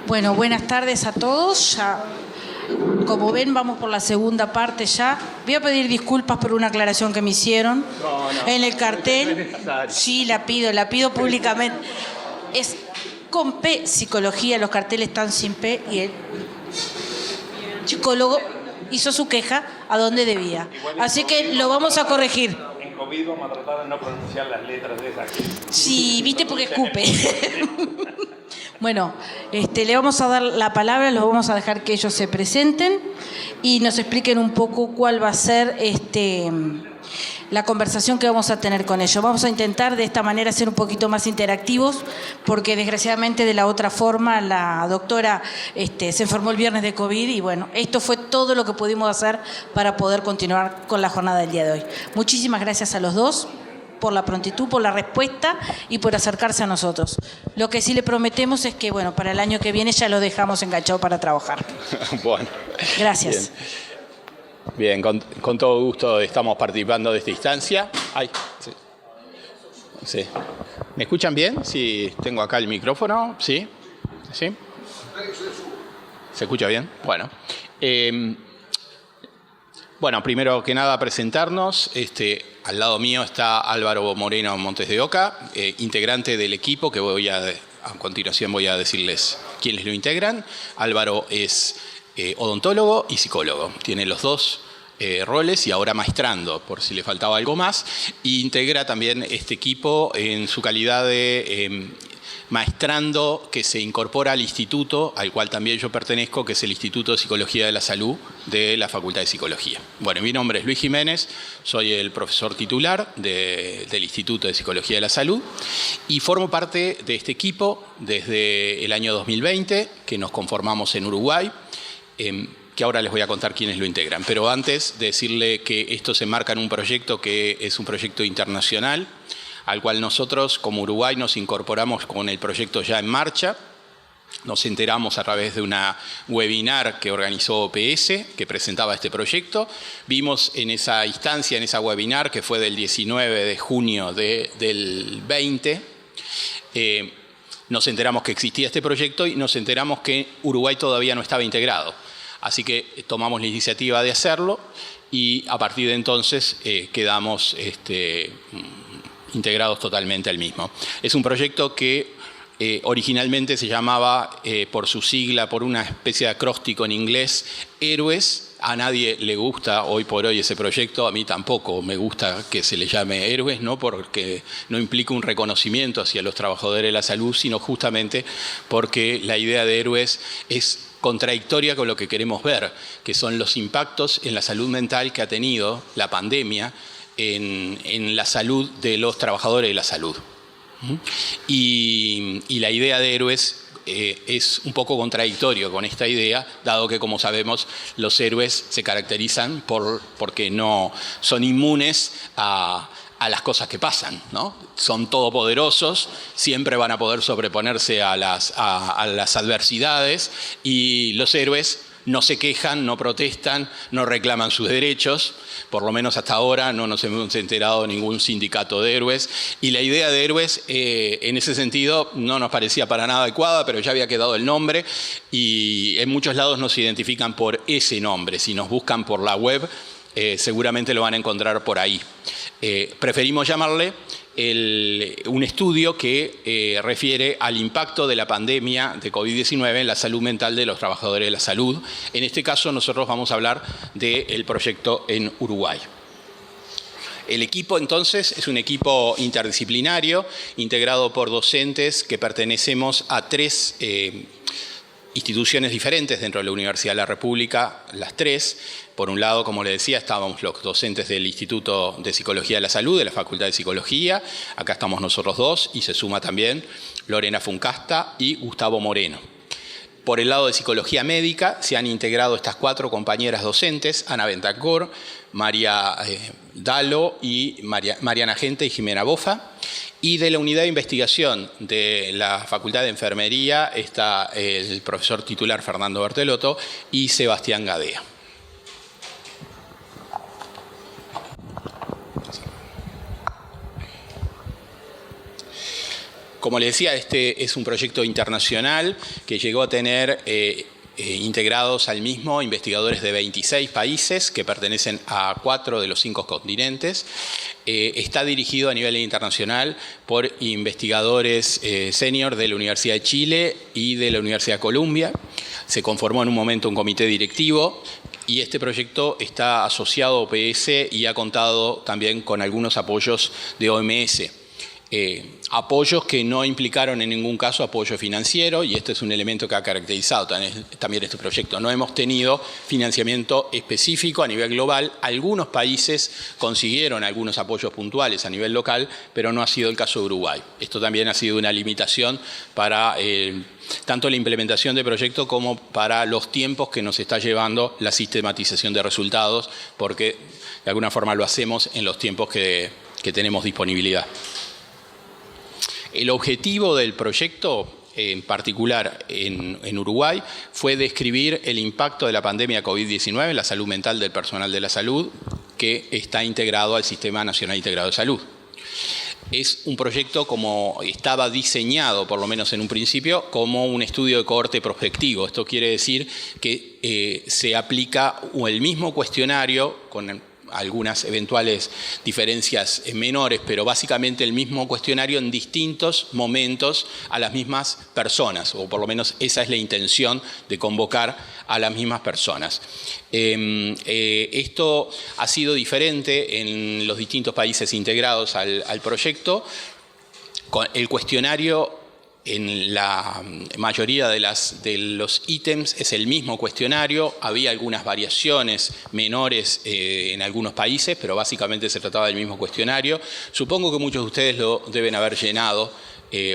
Bueno, buenas tardes a todos. Ya, como ven, vamos por la segunda parte ya. Voy a pedir disculpas por una aclaración que me hicieron en el cartel. Sí, la pido públicamente. Es con P, psicología, los carteles están sin P y el psicólogo hizo su queja a donde debía. Así que lo vamos a corregir. En COVID vamos a tratar de no pronunciar las letras de esas. Sí, viste porque escupe. Bueno, le vamos a dar la palabra, los vamos a dejar que ellos se presenten y nos expliquen un poco cuál va a ser la conversación que vamos a tener con ellos. Vamos a intentar de esta manera ser un poquito más interactivos, porque desgraciadamente de la otra forma la doctora se enfermó el viernes de COVID y bueno, esto fue todo lo que pudimos hacer para poder continuar con la jornada del día de hoy. Muchísimas gracias a los dos por la prontitud, por la respuesta y por acercarse a nosotros. Lo que sí le prometemos es que, bueno, para el año que viene ya lo dejamos enganchado para trabajar. Bueno. Gracias. Bien, con todo gusto estamos participando de esta instancia. Ay, sí. Sí. ¿Me escuchan bien? Sí, tengo acá el micrófono. ¿Sí? ¿Sí? ¿Se escucha bien? Bueno. Bueno, primero que nada presentarnos. Al lado mío está Álvaro Moreno Montes de Oca, integrante del equipo que a continuación voy a decirles quiénes lo integran. Álvaro es odontólogo y psicólogo. Tiene los dos roles y ahora maestrando, por si le faltaba algo más. Y integra también este equipo en su calidad de maestrando que se incorpora al instituto al cual también yo pertenezco, que es el Instituto de Psicología de la Salud de la Facultad de Psicología. Bueno, mi nombre es Luis Jiménez, soy el profesor titular del Instituto de Psicología de la Salud y formo parte de este equipo desde el año 2020, que nos conformamos en Uruguay, que ahora les voy a contar quiénes lo integran. Pero antes decirle que esto se enmarca en un proyecto que es un proyecto internacional, al cual nosotros como Uruguay nos incorporamos con el proyecto ya en marcha. Nos enteramos a través de una webinar que organizó OPS, que presentaba este proyecto. Vimos en esa instancia, en esa webinar, que fue del 19 de junio del 20, nos enteramos que existía este proyecto y nos enteramos que Uruguay todavía no estaba integrado. Así que tomamos la iniciativa de hacerlo y a partir de entonces quedamos integrados totalmente al mismo. Es un proyecto que originalmente se llamaba, por su sigla, por una especie de acróstico en inglés, Héroes. A nadie le gusta hoy por hoy ese proyecto, a mí tampoco me gusta que se le llame Héroes, no porque no implica un reconocimiento hacia los trabajadores de la salud, sino justamente porque la idea de Héroes es contradictoria con lo que queremos ver, que son los impactos en la salud mental que ha tenido la pandemia en la salud de los trabajadores de la salud. Y la idea de Héroes es un poco contradictorio con esta idea, dado que, como sabemos, los héroes se caracterizan porque no son inmunes a las cosas que pasan, ¿no? Son todopoderosos, siempre van a poder sobreponerse a las adversidades, y los héroes no se quejan, no protestan, no reclaman sus derechos. Por lo menos hasta ahora no nos hemos enterado de ningún sindicato de héroes. Y la idea de Héroes, en ese sentido, no nos parecía para nada adecuada, pero ya había quedado el nombre. Y en muchos lados nos identifican por ese nombre. Si nos buscan por la web, seguramente lo van a encontrar por ahí. Preferimos llamarle un estudio que refiere al impacto de la pandemia de COVID-19 en la salud mental de los trabajadores de la salud. En este caso nosotros vamos a hablar del proyecto en Uruguay. El equipo entonces es un equipo interdisciplinario integrado por docentes que pertenecemos a tres instituciones diferentes dentro de la Universidad de la República, las tres. Por un lado, como les decía, estábamos los docentes del Instituto de Psicología de la Salud, de la Facultad de Psicología. Acá estamos nosotros dos y se suma también Lorena Funcasta y Gustavo Moreno. Por el lado de Psicología Médica se han integrado estas cuatro compañeras docentes, Ana Bentancor, María Dalo y Mariana Gente y Jimena Bofa. Y de la unidad de investigación de la Facultad de Enfermería está el profesor titular Fernando Bertelotto y Sebastián Gadea. Como les decía, este es un proyecto internacional que llegó a tener integrados al mismo investigadores de 26 países que pertenecen a 4 de los 5 continentes. Está dirigido a nivel internacional por investigadores senior de la Universidad de Chile y de la Universidad de Columbia. Se conformó en un momento un comité directivo y este proyecto está asociado a OPS y ha contado también con algunos apoyos de OMS. Apoyos que no implicaron en ningún caso apoyo financiero, y este es un elemento que ha caracterizado también este proyecto. No hemos tenido financiamiento específico a nivel global. Algunos países consiguieron algunos apoyos puntuales a nivel local, pero no ha sido el caso de Uruguay. Esto también ha sido una limitación para tanto la implementación de proyectos como para los tiempos que nos está llevando la sistematización de resultados, porque de alguna forma lo hacemos en los tiempos que tenemos disponibilidad. El objetivo del proyecto, en particular en Uruguay, fue describir el impacto de la pandemia COVID-19 en la salud mental del personal de la salud, que está integrado al Sistema Nacional Integrado de Salud. Es un proyecto, como estaba diseñado, por lo menos en un principio, como un estudio de cohorte prospectivo. Esto quiere decir que se aplica el mismo cuestionario con algunas eventuales diferencias menores, pero básicamente el mismo cuestionario en distintos momentos a las mismas personas, o por lo menos esa es la intención de convocar a las mismas personas. Esto ha sido diferente en los distintos países integrados al proyecto. El cuestionario en la mayoría de los ítems es el mismo cuestionario. Había algunas variaciones menores en algunos países, pero básicamente se trataba del mismo cuestionario. Supongo que muchos de ustedes lo deben haber llenado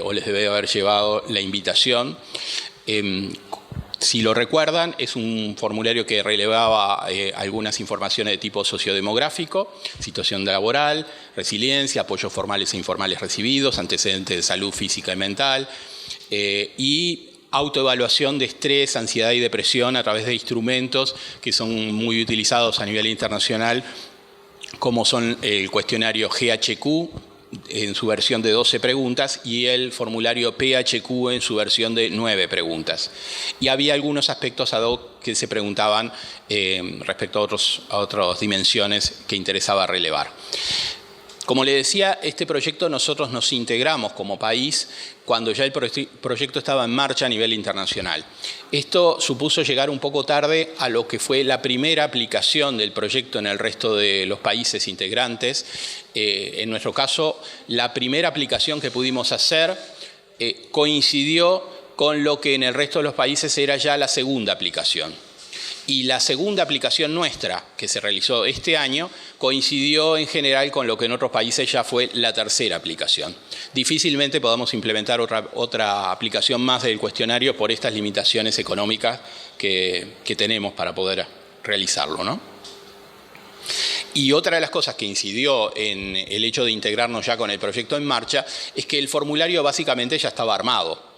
o les debe haber llevado la invitación. Si lo recuerdan, es un formulario que relevaba algunas informaciones de tipo sociodemográfico, situación laboral, resiliencia, apoyos formales e informales recibidos, antecedentes de salud física y mental, y autoevaluación de estrés, ansiedad y depresión a través de instrumentos que son muy utilizados a nivel internacional, como son el cuestionario GHQ, en su versión de 12 preguntas, y el formulario PHQ en su versión de 9 preguntas. Y había algunos aspectos ad hoc que se preguntaban respecto a otras dimensiones que interesaba relevar. Como le decía, este proyecto nosotros nos integramos como país cuando ya el proyecto estaba en marcha a nivel internacional. Esto supuso llegar un poco tarde a lo que fue la primera aplicación del proyecto en el resto de los países integrantes. En nuestro caso, la primera aplicación que pudimos hacer coincidió con lo que en el resto de los países era ya la segunda aplicación. Y la segunda aplicación nuestra, que se realizó este año, coincidió en general con lo que en otros países ya fue la tercera aplicación. Difícilmente podamos implementar otra aplicación más del cuestionario por estas limitaciones económicas que tenemos para poder realizarlo, ¿no? Y otra de las cosas que incidió en el hecho de integrarnos ya con el proyecto en marcha es que el formulario básicamente ya estaba armado.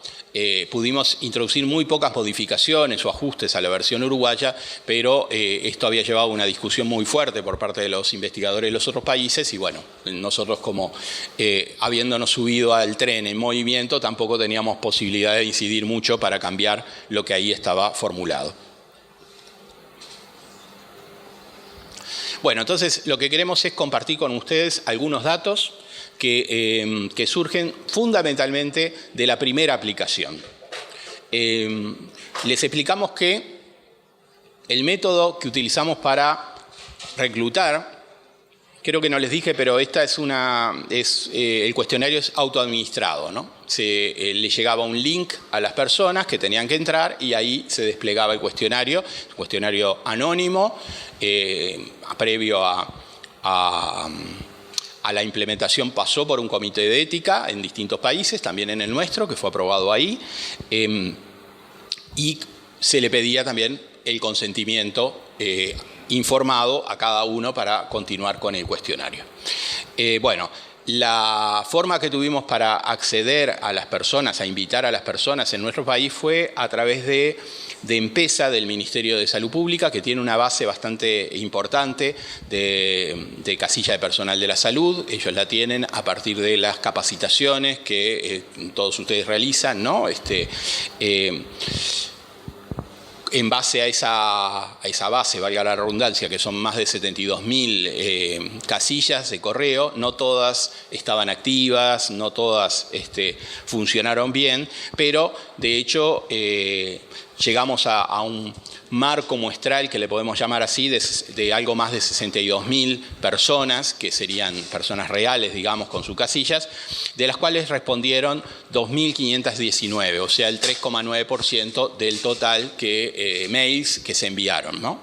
Pudimos introducir muy pocas modificaciones o ajustes a la versión uruguaya, pero esto había llevado a una discusión muy fuerte por parte de los investigadores de los otros países y bueno, nosotros como habiéndonos subido al tren en movimiento tampoco teníamos posibilidad de incidir mucho para cambiar lo que ahí estaba formulado. Bueno, entonces lo que queremos es compartir con ustedes algunos datos que surgen fundamentalmente de la primera aplicación. Les explicamos que el método que utilizamos para reclutar, creo que no les dije, pero esta el cuestionario es autoadministrado, ¿no? Le llegaba un link a las personas que tenían que entrar y ahí se desplegaba el cuestionario anónimo, previo a la implementación pasó por un comité de ética en distintos países, también en el nuestro, que fue aprobado ahí, y se le pedía también el consentimiento informado a cada uno para continuar con el cuestionario. Bueno, La forma que tuvimos para acceder a las personas, a invitar a las personas en nuestro país fue a través de EMPESA, del Ministerio de Salud Pública, que tiene una base bastante importante de casilla de personal de la salud. Ellos la tienen a partir de las capacitaciones que todos ustedes realizan, ¿no? En base a esa base, valga la redundancia, que son más de 72.000 casillas de correo, no todas estaban activas, no todas funcionaron bien, pero de hecho llegamos a un marco muestral, que le podemos llamar así, de algo más de 62.000 personas, que serían personas reales, digamos, con sus casillas, de las cuales respondieron 2.519, o sea, el 3,9% del total mails que se enviaron, ¿no?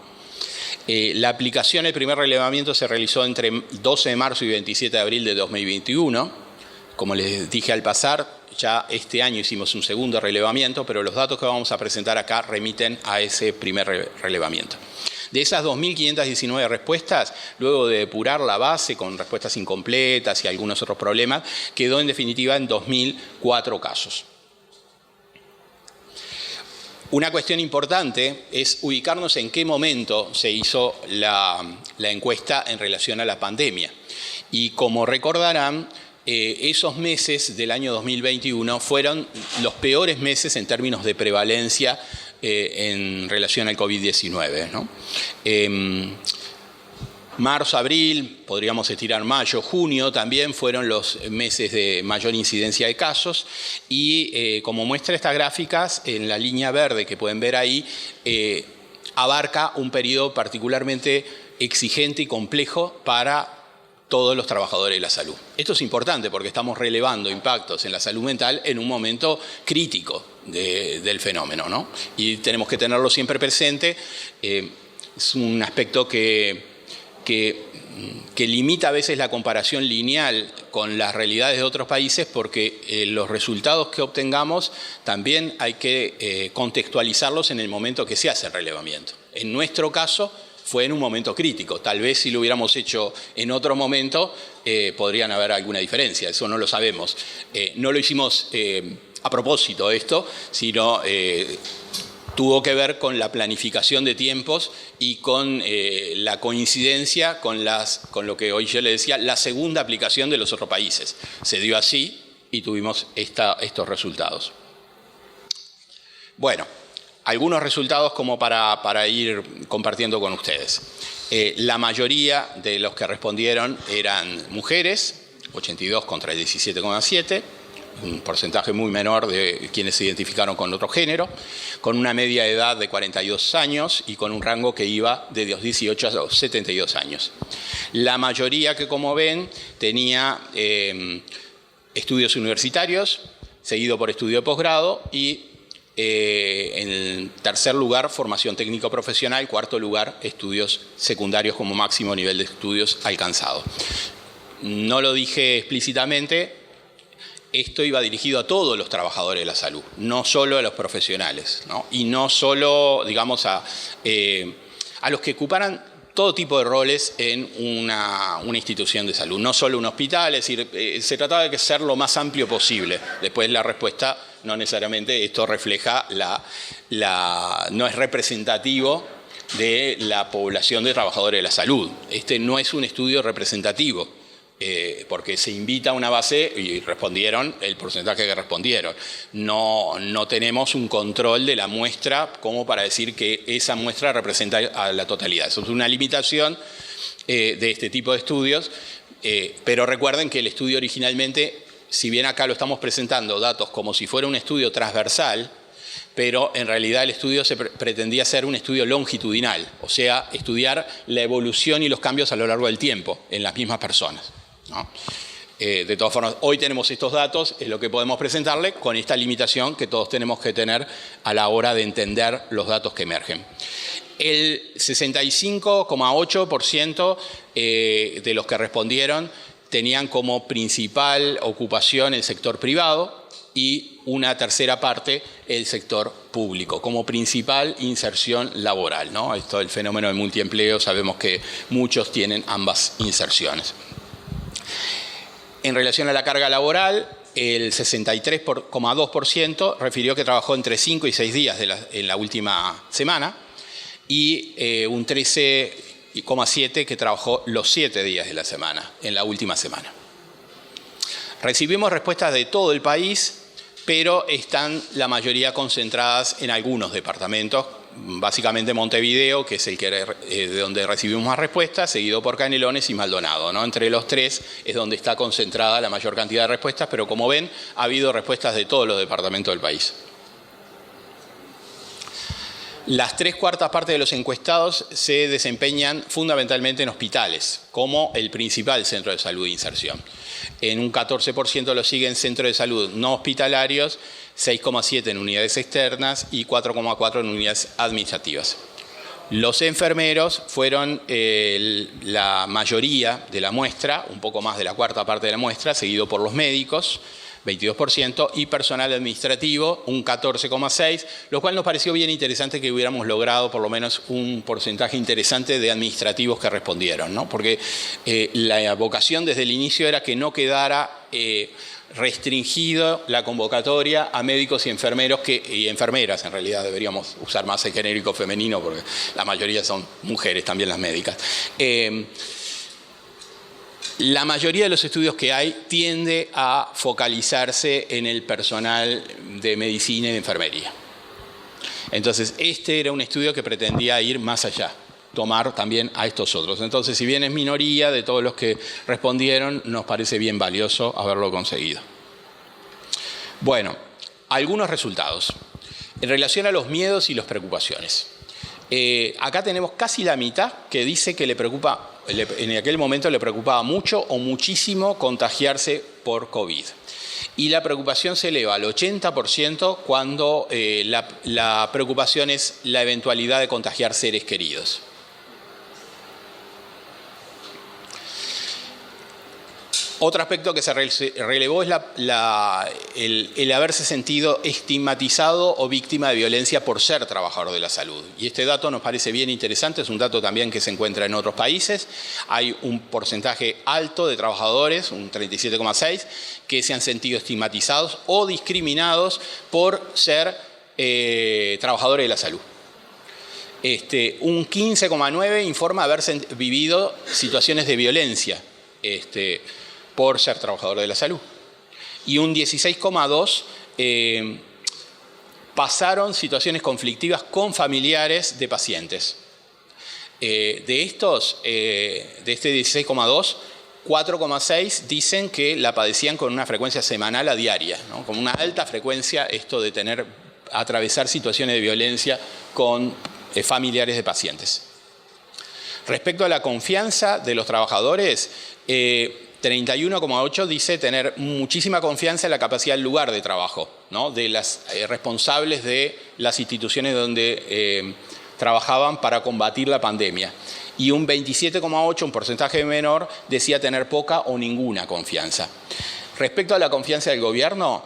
La aplicación, el primer relevamiento se realizó entre 12 de marzo y 27 de abril de 2021. Como les dije al pasar, ya este año hicimos un segundo relevamiento, pero los datos que vamos a presentar acá remiten a ese primer relevamiento. De esas 2.519 respuestas, luego de depurar la base con respuestas incompletas y algunos otros problemas, quedó en definitiva en 2.004 casos. Una cuestión importante es ubicarnos en qué momento se hizo la encuesta en relación a la pandemia. Y como recordarán, esos meses del año 2021 fueron los peores meses en términos de prevalencia en relación al COVID-19, ¿no? Marzo, abril, podríamos estirar mayo, junio, también fueron los meses de mayor incidencia de casos y como muestra estas gráficas, en la línea verde que pueden ver ahí, abarca un periodo particularmente exigente y complejo para todos los trabajadores de la salud. Esto es importante porque estamos relevando impactos en la salud mental en un momento crítico del fenómeno, ¿no? Y tenemos que tenerlo siempre presente. Es un aspecto que limita a veces la comparación lineal con las realidades de otros países porque los resultados que obtengamos también hay que contextualizarlos en el momento que se hace el relevamiento. En nuestro caso fue en un momento crítico. Tal vez si lo hubiéramos hecho en otro momento podrían haber alguna diferencia, eso no lo sabemos. No lo hicimos a propósito esto, sino tuvo que ver con la planificación de tiempos y con la coincidencia con lo que hoy yo le decía, la segunda aplicación de los otros países. Se dio así y tuvimos estos resultados. Bueno, algunos resultados como para ir compartiendo con ustedes. La mayoría de los que respondieron eran mujeres, 82 contra el 17,7%. Un porcentaje muy menor de quienes se identificaron con otro género, con una media de edad de 42 años y con un rango que iba de los 18 a los 72 años. La mayoría, que como ven, tenía estudios universitarios, seguido por estudio de posgrado y en tercer lugar, formación técnico-profesional, cuarto lugar, estudios secundarios como máximo nivel de estudios alcanzado. No lo dije explícitamente. Esto iba dirigido a todos los trabajadores de la salud, no solo a los profesionales, ¿no? Y no solo, digamos, a los que ocuparan todo tipo de roles en una institución de salud, no solo un hospital, es decir, se trataba de ser lo más amplio posible. Después la respuesta, no necesariamente esto refleja no es representativo de la población de trabajadores de la salud. Este no es un estudio representativo. Porque se invita a una base y respondieron el porcentaje que respondieron. No tenemos un control de la muestra como para decir que esa muestra representa a la totalidad. Eso es una limitación de este tipo de estudios, pero recuerden que el estudio originalmente, si bien acá lo estamos presentando datos como si fuera un estudio transversal, pero en realidad el estudio se pretendía ser un estudio longitudinal, o sea, estudiar la evolución y los cambios a lo largo del tiempo en las mismas personas, ¿no? De todas formas, hoy tenemos estos datos, es lo que podemos presentarle con esta limitación que todos tenemos que tener a la hora de entender los datos que emergen. El 65,8% de los que respondieron tenían como principal ocupación el sector privado y una tercera parte el sector público, como principal inserción laboral, ¿no? Esto del fenómeno del multiempleo, sabemos que muchos tienen ambas inserciones. En relación a la carga laboral, el 63,2% refirió que trabajó entre 5 y 6 días en la última semana y un 13,7% que trabajó los 7 días de la semana, en la última semana. Recibimos respuestas de todo el país, pero están la mayoría concentradas en algunos departamentos, básicamente Montevideo, que es el que de donde recibimos más respuestas, seguido por Canelones y Maldonado, ¿no? Entre los tres es donde está concentrada la mayor cantidad de respuestas, pero como ven, ha habido respuestas de todos los departamentos del país. Las 3/4 partes de los encuestados se desempeñan fundamentalmente en hospitales, como el principal centro de salud de inserción. En un 14% lo siguen centros de salud no hospitalarios, 6,7% en unidades externas y 4,4% en unidades administrativas. Los enfermeros fueron la mayoría de la muestra, un poco más de la 1/4 parte de la muestra, seguido por los médicos, 22%, y personal administrativo, un 14,6%, lo cual nos pareció bien interesante que hubiéramos logrado por lo menos un porcentaje interesante de administrativos que respondieron, ¿no? Porque la vocación desde el inicio era que no quedara restringido la convocatoria a médicos y enfermeros y enfermeras, en realidad deberíamos usar más el genérico femenino porque la mayoría son mujeres, también las médicas. La mayoría de los estudios que hay tiende a focalizarse en el personal de medicina y de enfermería. Entonces, este era un estudio que pretendía ir más allá, tomar también a estos otros. Entonces, si bien es minoría de todos los que respondieron, nos parece bien valioso haberlo conseguido. Bueno, algunos resultados. En relación a los miedos y las preocupaciones. Acá tenemos casi la mitad que dice que en aquel momento le preocupaba mucho o muchísimo contagiarse por COVID. Y la preocupación se eleva al 80% cuando la preocupación es la eventualidad de contagiar seres queridos. Otro aspecto que se relevó es el haberse sentido estigmatizado o víctima de violencia por ser trabajador de la salud. Y este dato nos parece bien interesante, es un dato también que se encuentra en otros países. Hay un porcentaje alto de trabajadores, un 37,6%, que se han sentido estigmatizados o discriminados por ser trabajadores de la salud. Un 15,9% informa haber vivido situaciones de violencia por ser trabajador de la salud. Y un 16,2% pasaron situaciones conflictivas con familiares de pacientes. De este 16,2%, 4,6% dicen que la padecían con una frecuencia semanal a diaria, ¿no? Con una alta frecuencia esto de atravesar situaciones de violencia con familiares de pacientes. Respecto a la confianza de los trabajadores, 31,8% dice tener muchísima confianza en la capacidad del lugar de trabajo, ¿no? De las responsables de las instituciones donde trabajaban para combatir la pandemia. Y un 27,8%, un porcentaje menor, decía tener poca o ninguna confianza. Respecto a la confianza del gobierno,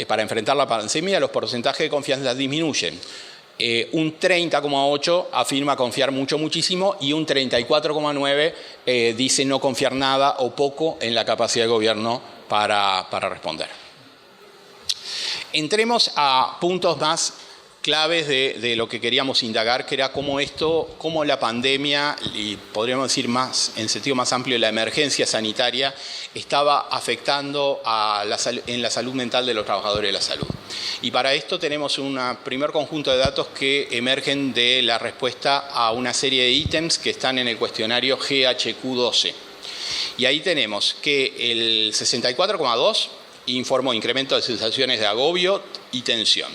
para enfrentar la pandemia, los porcentajes de confianza disminuyen. Un 30,8% afirma confiar muchísimo y un 34,9% dice no confiar nada o poco en la capacidad del gobierno para responder. Entremos a puntos más claves de lo que queríamos indagar, que era cómo la pandemia, y podríamos decir en sentido más amplio, la emergencia sanitaria, estaba afectando en la salud mental de los trabajadores de la salud. Y para esto tenemos un primer conjunto de datos que emergen de la respuesta a una serie de ítems que están en el cuestionario GHQ-12. Y ahí tenemos que el 64,2% informó incremento de sensaciones de agobio y tensión.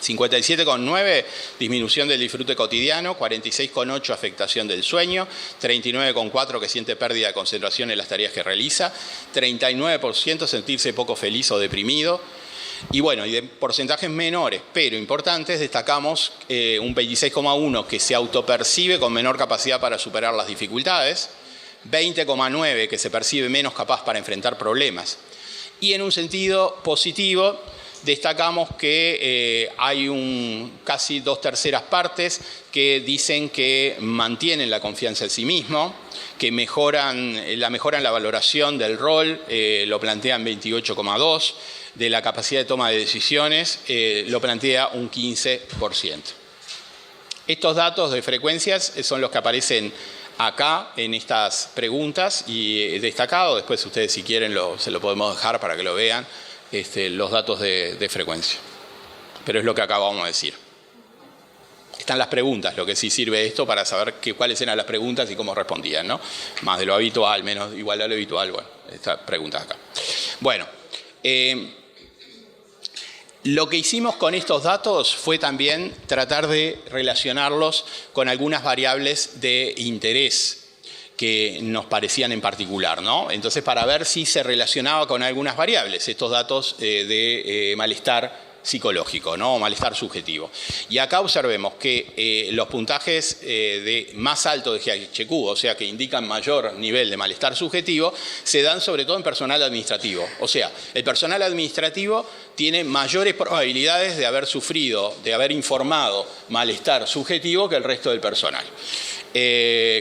57,9% disminución del disfrute cotidiano, 46,8% afectación del sueño, 39,4% que siente pérdida de concentración en las tareas que realiza, 39% sentirse poco feliz o deprimido. Y bueno, y de porcentajes menores pero importantes destacamos un 26,1% que se autopercibe con menor capacidad para superar las dificultades, 20,9% que se percibe menos capaz para enfrentar problemas. Y en un sentido positivo, destacamos que hay casi 2/3 partes que dicen que mantienen la confianza en sí mismo, que mejoran la valoración del rol, lo plantean 28,2%, de la capacidad de toma de decisiones, lo plantea un 15%. Estos datos de frecuencias son los que aparecen acá en estas preguntas y destacado. Después ustedes si quieren se lo podemos dejar para que lo vean, los datos de frecuencia. Pero es lo que acabamos de decir. Están las preguntas, lo que sí sirve esto para saber cuáles eran las preguntas y cómo respondían, ¿no? Más de lo habitual, menos igual a lo habitual, bueno, estas preguntas acá. Bueno, lo que hicimos con estos datos fue también tratar de relacionarlos con algunas variables de interés que nos parecían en particular, ¿no? Entonces, para ver si se relacionaba con algunas variables estos datos de malestar psicológico, ¿no? O malestar subjetivo. Y acá observemos que los puntajes de más altos de GHQ, o sea, que indican mayor nivel de malestar subjetivo, se dan sobre todo en personal administrativo. O sea, el personal administrativo tiene mayores probabilidades de haber sufrido, de haber informado malestar subjetivo que el resto del personal.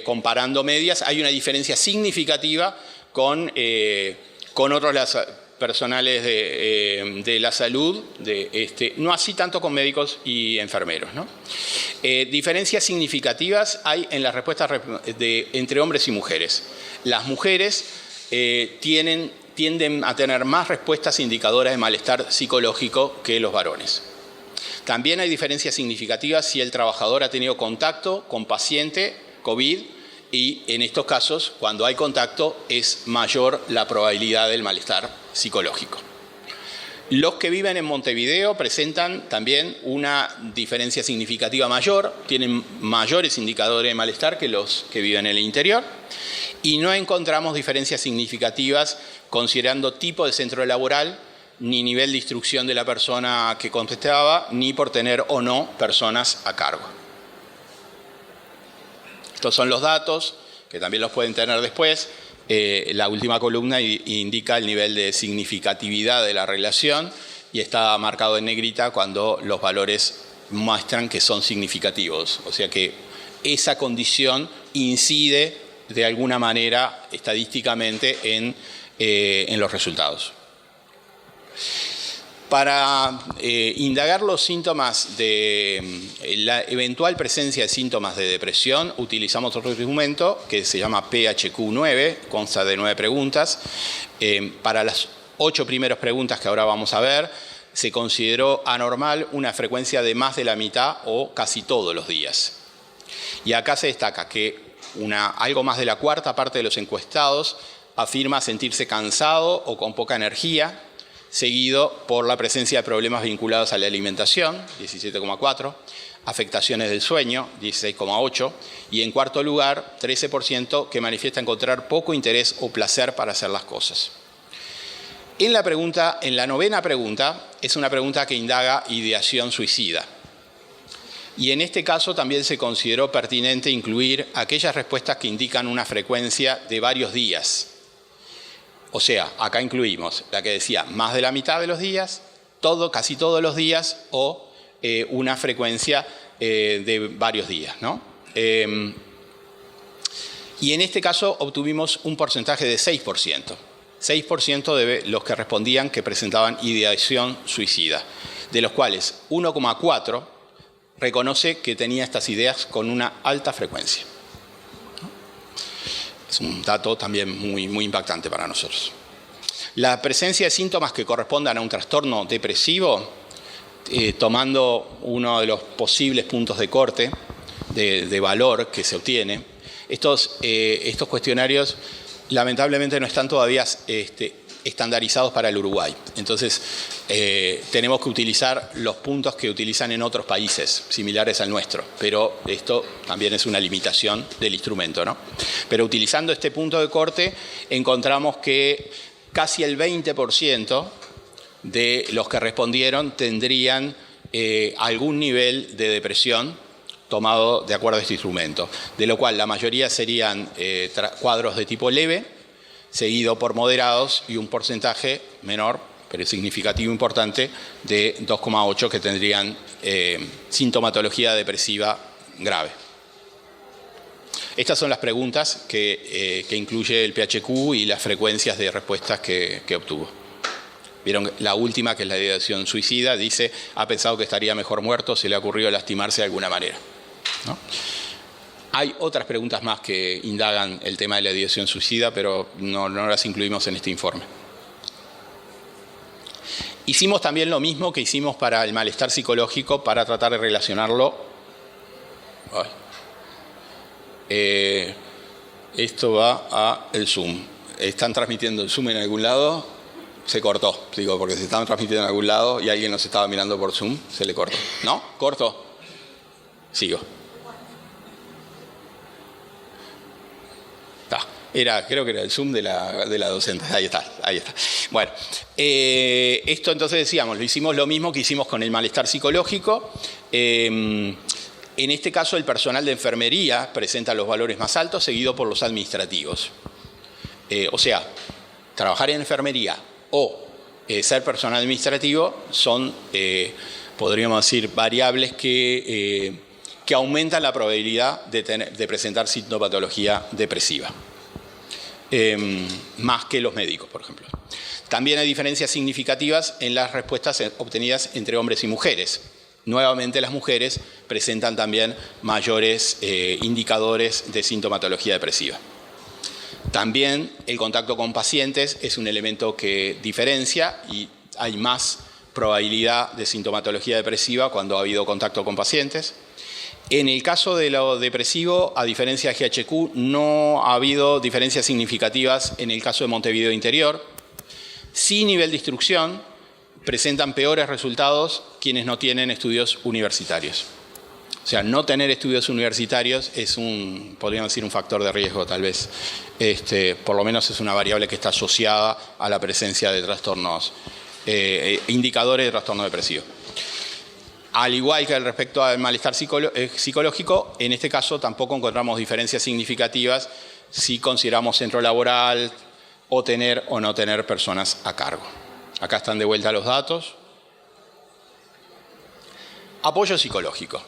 Comparando medias, hay una diferencia significativa con otros personales de la salud, no así tanto con médicos y enfermeros, ¿no? Diferencias significativas hay en las respuestas entre hombres y mujeres. Las mujeres tienden a tener más respuestas indicadoras de malestar psicológico que los varones. También hay diferencias significativas si el trabajador ha tenido contacto con paciente COVID y en estos casos, cuando hay contacto, es mayor la probabilidad del malestar psicológico. Los que viven en Montevideo presentan también una diferencia significativa mayor, tienen mayores indicadores de malestar que los que viven en el interior y no encontramos diferencias significativas considerando tipo de centro laboral, ni nivel de instrucción de la persona que contestaba, ni por tener o no personas a cargo. Estos son los datos, que también los pueden tener después. La última columna indica el nivel de significatividad de la relación y está marcado en negrita cuando los valores muestran que son significativos. O sea que esa condición incide de alguna manera estadísticamente en los resultados. Para indagar los síntomas de la eventual presencia de síntomas de depresión, utilizamos otro instrumento que se llama PHQ-9, consta de 9 preguntas. Para las 8 primeras preguntas que ahora vamos a ver, se consideró anormal una frecuencia de más de la mitad o casi todos los días. Y acá se destaca que algo más de la cuarta parte de los encuestados afirma sentirse cansado o con poca energía, seguido por la presencia de problemas vinculados a la alimentación, 17,4%, afectaciones del sueño, 16,8%, y en cuarto lugar, 13% que manifiesta encontrar poco interés o placer para hacer las cosas. En la novena pregunta, es una pregunta que indaga ideación suicida. Y en este caso también se consideró pertinente incluir aquellas respuestas que indican una frecuencia de varios días. O sea, acá incluimos la que decía más de la mitad de los días, casi todos los días, o una frecuencia de varios días, ¿no? Y en este caso obtuvimos un porcentaje de 6%. 6% de los que respondían que presentaban ideación suicida, de los cuales 1,4% reconoce que tenía estas ideas con una alta frecuencia. Es un dato también muy impactante para nosotros. La presencia de síntomas que correspondan a un trastorno depresivo, tomando uno de los posibles puntos de corte de valor que se obtiene, estos cuestionarios lamentablemente no están todavía estandarizados para el Uruguay. Entonces, tenemos que utilizar los puntos que utilizan en otros países similares al nuestro, pero esto también es una limitación del instrumento, ¿no? Pero utilizando este punto de corte, encontramos que casi el 20% de los que respondieron tendrían algún nivel de depresión tomado de acuerdo a este instrumento, de lo cual la mayoría serían cuadros de tipo leve, seguido por moderados y un porcentaje menor pero es significativo importante, de 2,8 que tendrían sintomatología depresiva grave. Estas son las preguntas que incluye el PHQ y las frecuencias de respuestas que obtuvo. Vieron la última, que es la ideación suicida, dice: ha pensado que estaría mejor muerto, se le ha ocurrido lastimarse de alguna manera, ¿no? Hay otras preguntas más que indagan el tema de la ideación suicida, pero no las incluimos en este informe. Hicimos también lo mismo que hicimos para el malestar psicológico, para tratar de relacionarlo. Esto va a el Zoom. ¿Están transmitiendo el Zoom en algún lado? Se cortó, digo, porque se estaban transmitiendo en algún lado y alguien nos estaba mirando por Zoom, se le cortó. ¿No? ¿Corto? Sigo. Creo que era el Zoom de la docente. Ahí está. Bueno, esto entonces decíamos, lo hicimos lo mismo que hicimos con el malestar psicológico. En este caso, el personal de enfermería presenta los valores más altos, seguido por los administrativos. O sea, trabajar en enfermería o ser personal administrativo son, podríamos decir, variables que aumentan la probabilidad de presentar sintomatología depresiva. Más que los médicos, por ejemplo. También hay diferencias significativas en las respuestas obtenidas entre hombres y mujeres. Nuevamente, las mujeres presentan también mayores indicadores de sintomatología depresiva. También el contacto con pacientes es un elemento que diferencia y hay más probabilidad de sintomatología depresiva cuando ha habido contacto con pacientes. En el caso de lo depresivo, a diferencia de GHQ, no ha habido diferencias significativas en el caso de Montevideo Interior. Sí, nivel de instrucción, presentan peores resultados quienes no tienen estudios universitarios. O sea, no tener estudios universitarios es podríamos decir, un factor de riesgo, tal vez. Por lo menos es una variable que está asociada a la presencia de trastornos, indicadores de trastorno depresivo. Al igual que respecto al malestar psicológico, en este caso tampoco encontramos diferencias significativas si consideramos centro laboral o tener o no tener personas a cargo. Acá están de vuelta los datos. Apoyo psicológico.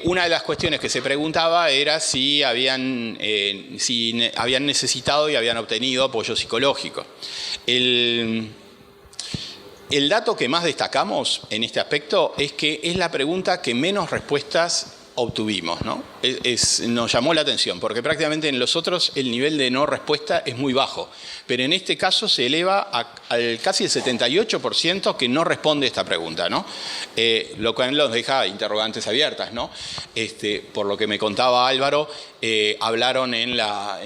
Una de las cuestiones que se preguntaba era si habían necesitado y habían obtenido apoyo psicológico. El dato que más destacamos en este aspecto es que es la pregunta que menos respuestas obtuvimos, ¿no? Nos llamó la atención, porque prácticamente en los otros el nivel de no respuesta es muy bajo, pero en este caso se eleva al casi el 78% que no responde esta pregunta, ¿no? Lo cual nos deja interrogantes abiertas, ¿no? Por lo que me contaba Álvaro, hablaron en la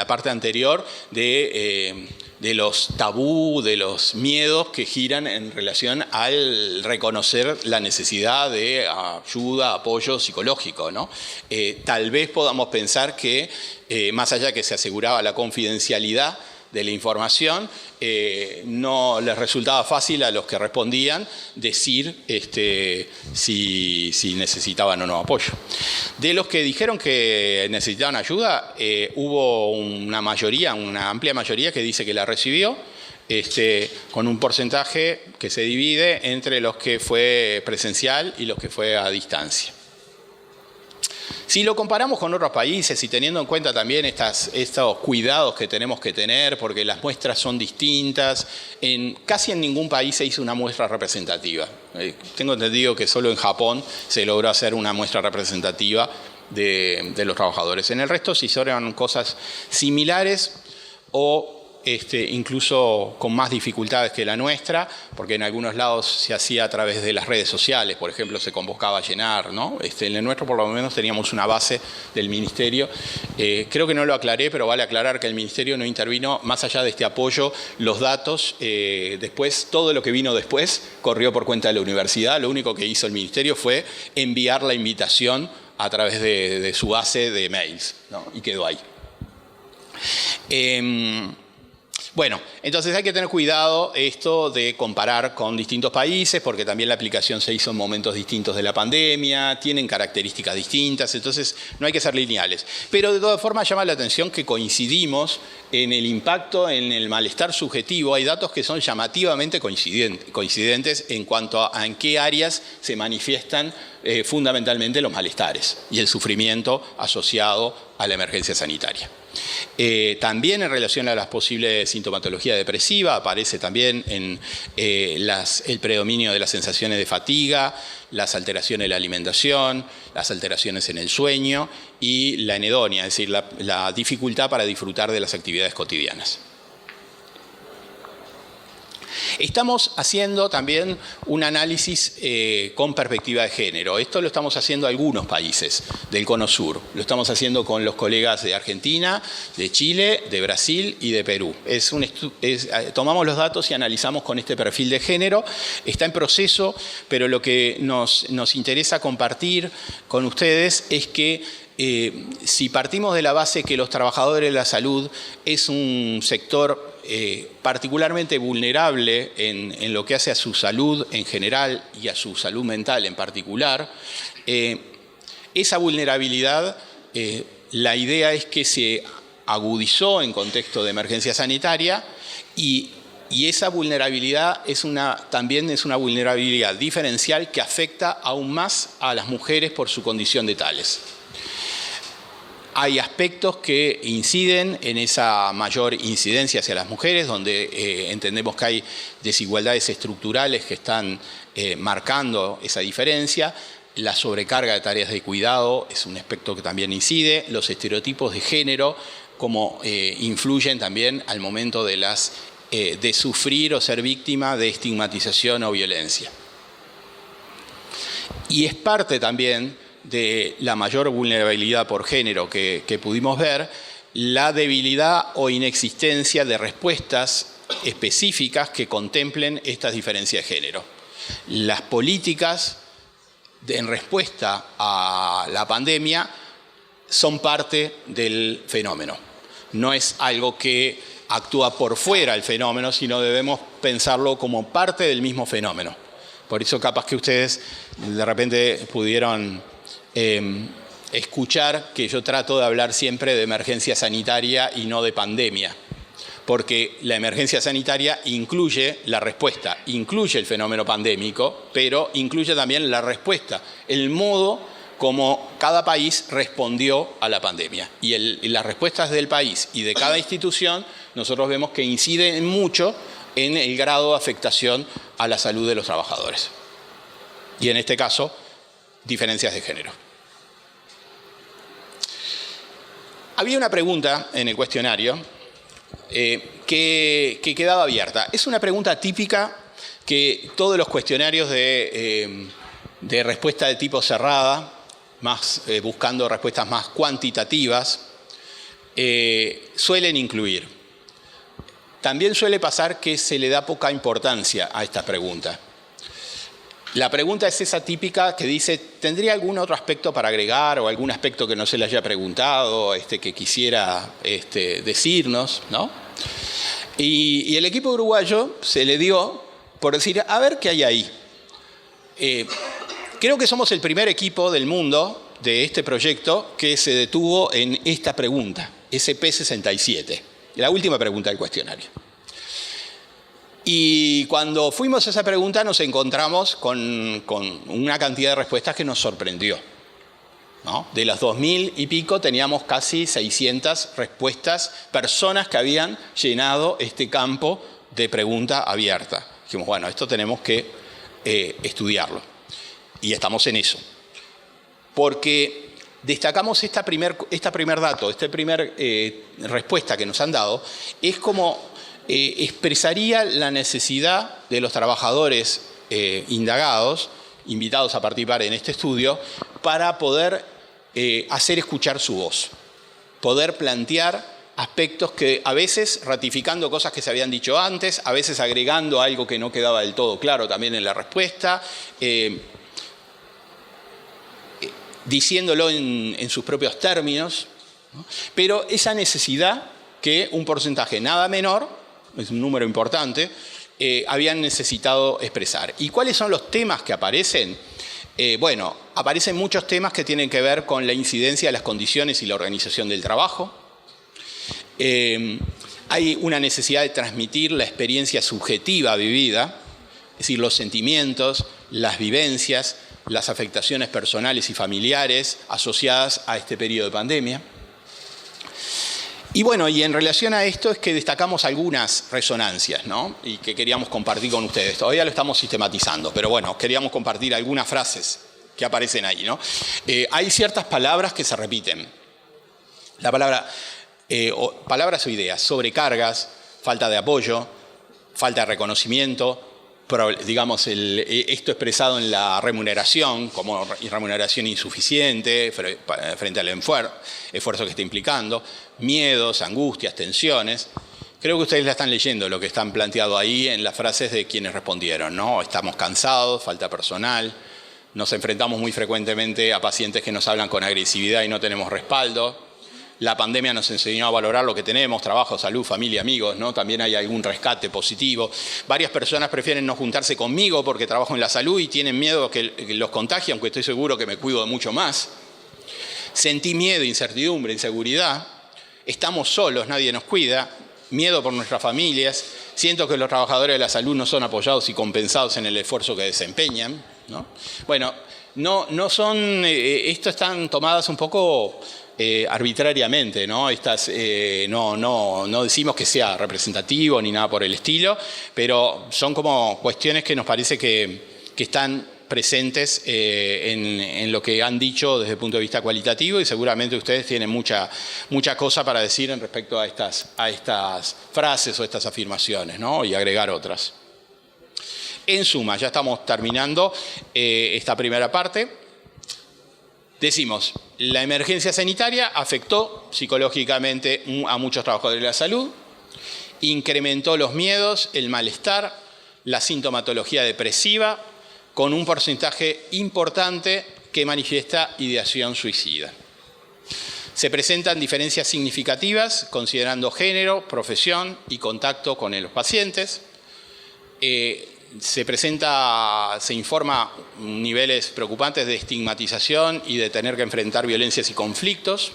parte anterior de los tabú, de los miedos que giran en relación al reconocer la necesidad de ayuda, apoyo psicológico, ¿no? Tal vez podamos pensar que, más allá de que se aseguraba la confidencialidad de la información, no les resultaba fácil a los que respondían decir si necesitaban o no apoyo. De los que dijeron que necesitaban ayuda, hubo una amplia mayoría que dice que la recibió, con un porcentaje que se divide entre los que fue presencial y los que fue a distancia. Si lo comparamos con otros países y teniendo en cuenta también estos cuidados que tenemos que tener, porque las muestras son distintas, casi en ningún país se hizo una muestra representativa. Tengo entendido que solo en Japón se logró hacer una muestra representativa de los trabajadores. En el resto se hicieron cosas similares o incluso con más dificultades que la nuestra, porque en algunos lados se hacía a través de las redes sociales, por ejemplo, se convocaba a llenar, ¿no? En el nuestro por lo menos teníamos una base del Ministerio. Creo que no lo aclaré, pero vale aclarar que el Ministerio no intervino más allá de este apoyo. Los datos, después, todo lo que vino después corrió por cuenta de la universidad. Lo único que hizo el Ministerio fue enviar la invitación a través de su base de mails, ¿no? Y quedó ahí. Bueno, entonces hay que tener cuidado esto de comparar con distintos países, porque también la aplicación se hizo en momentos distintos de la pandemia, tienen características distintas, entonces no hay que ser lineales. Pero de todas formas llama la atención que coincidimos en el impacto, en el malestar subjetivo. Hay datos que son llamativamente coincidentes en cuanto a en qué áreas se manifiestan fundamentalmente los malestares y el sufrimiento asociado a la emergencia sanitaria. También en relación a las posibles sintomatología depresiva aparece también en el predominio de las sensaciones de fatiga, las alteraciones de la alimentación, las alteraciones en el sueño y la anedonia, es decir, la dificultad para disfrutar de las actividades cotidianas. Estamos haciendo también un análisis con perspectiva de género. Esto lo estamos haciendo algunos países del Cono Sur. Lo estamos haciendo con los colegas de Argentina, de Chile, de Brasil y de Perú. Tomamos los datos y analizamos con este perfil de género. Está en proceso, pero lo que nos interesa compartir con ustedes es que si partimos de la base que los trabajadores de la salud es un sector particularmente vulnerable en lo que hace a su salud en general y a su salud mental en particular, esa vulnerabilidad, la idea es que se agudizó en contexto de emergencia sanitaria y esa vulnerabilidad también es una vulnerabilidad diferencial que afecta aún más a las mujeres por su condición de tales. Hay aspectos que inciden en esa mayor incidencia hacia las mujeres, donde entendemos que hay desigualdades estructurales que están marcando esa diferencia. La sobrecarga de tareas de cuidado es un aspecto que también incide. Los estereotipos de género, como influyen también al momento de sufrir o ser víctima de estigmatización o violencia. Y es parte también de la mayor vulnerabilidad por género que pudimos ver, la debilidad o inexistencia de respuestas específicas que contemplen estas diferencias de género. Las políticas en respuesta a la pandemia son parte del fenómeno. No es algo que actúa por fuera del fenómeno, sino debemos pensarlo como parte del mismo fenómeno. Por eso capaz que ustedes de repente pudieron escuchar que yo trato de hablar siempre de emergencia sanitaria y no de pandemia, porque la emergencia sanitaria incluye la respuesta, incluye el fenómeno pandémico, pero incluye también la respuesta, el modo como cada país respondió a la pandemia. Y las respuestas del país y de cada institución nosotros vemos que inciden mucho en el grado de afectación a la salud de los trabajadores. Y en este caso, diferencias de género. Había una pregunta en el cuestionario que quedaba abierta. Es una pregunta típica que todos los cuestionarios de respuesta de tipo cerrada, buscando respuestas más cuantitativas, suelen incluir. También suele pasar que se le da poca importancia a esta pregunta. La pregunta es esa típica que dice, ¿tendría algún otro aspecto para agregar o algún aspecto que no se le haya preguntado, que quisiera decirnos, ¿no? Y el equipo uruguayo se le dio por decir, a ver qué hay ahí. Creo que somos el primer equipo del mundo de este proyecto que se detuvo en esta pregunta, SP67, la última pregunta del cuestionario. Y cuando fuimos a esa pregunta nos encontramos con una cantidad de respuestas que nos sorprendió, ¿no? De las 2000 y pico teníamos casi 600 respuestas, personas que habían llenado este campo de pregunta abierta. Dijimos, bueno, esto tenemos que estudiarlo. Y estamos en eso. Porque destacamos esta primer dato, esta primera respuesta que nos han dado, es como expresaría la necesidad de los trabajadores indagados, invitados a participar en este estudio, para poder hacer escuchar su voz, poder plantear aspectos que a veces ratificando cosas que se habían dicho antes, a veces agregando algo que no quedaba del todo claro también en la respuesta, diciéndolo en sus propios términos, ¿no? Pero esa necesidad que un porcentaje nada menor es un número importante, habían necesitado expresar. ¿Y cuáles son los temas que aparecen? Bueno, aparecen muchos temas que tienen que ver con la incidencia de las condiciones y la organización del trabajo. Hay una necesidad de transmitir la experiencia subjetiva vivida, es decir, los sentimientos, las vivencias, las afectaciones personales y familiares asociadas a este periodo de pandemia. Y bueno, y en relación a esto es que destacamos algunas resonancias, ¿no? Y que queríamos compartir con ustedes. Todavía lo estamos sistematizando, pero bueno, queríamos compartir algunas frases que aparecen ahí, ¿no? Hay ciertas palabras que se repiten. La palabras o ideas, sobrecargas, falta de apoyo, falta de reconocimiento, digamos, esto expresado en la remuneración, como remuneración insuficiente frente al esfuerzo que está implicando, miedos, angustias, tensiones. Creo que ustedes la están leyendo, lo que están planteado ahí en las frases de quienes respondieron, ¿no? Estamos cansados, falta personal, nos enfrentamos muy frecuentemente a pacientes que nos hablan con agresividad y no tenemos respaldo. La pandemia nos enseñó a valorar lo que tenemos, trabajo, salud, familia, amigos, ¿no? También hay algún rescate positivo. Varias personas prefieren no juntarse conmigo porque trabajo en la salud y tienen miedo que los contagie, aunque estoy seguro que me cuido de mucho más. Sentí miedo, incertidumbre, inseguridad. Estamos solos, nadie nos cuida. Miedo por nuestras familias. Siento que los trabajadores de la salud no son apoyados y compensados en el esfuerzo que desempeñan, ¿no? Bueno, no son, esto están tomadas un poco arbitrariamente, ¿no? No decimos que sea representativo ni nada por el estilo, pero son como cuestiones que nos parece que están presentes en lo que han dicho desde el punto de vista cualitativo, y seguramente ustedes tienen mucha cosa para decir en respecto a estas frases o estas afirmaciones, ¿no? Y agregar otras. En suma, ya estamos terminando esta primera parte. Decimos, la emergencia sanitaria afectó psicológicamente a muchos trabajadores de la salud, incrementó los miedos, el malestar, la sintomatología depresiva, con un porcentaje importante que manifiesta ideación suicida. Se presentan diferencias significativas considerando género, profesión y contacto con los pacientes. Se informa niveles preocupantes de estigmatización y de tener que enfrentar violencias y conflictos.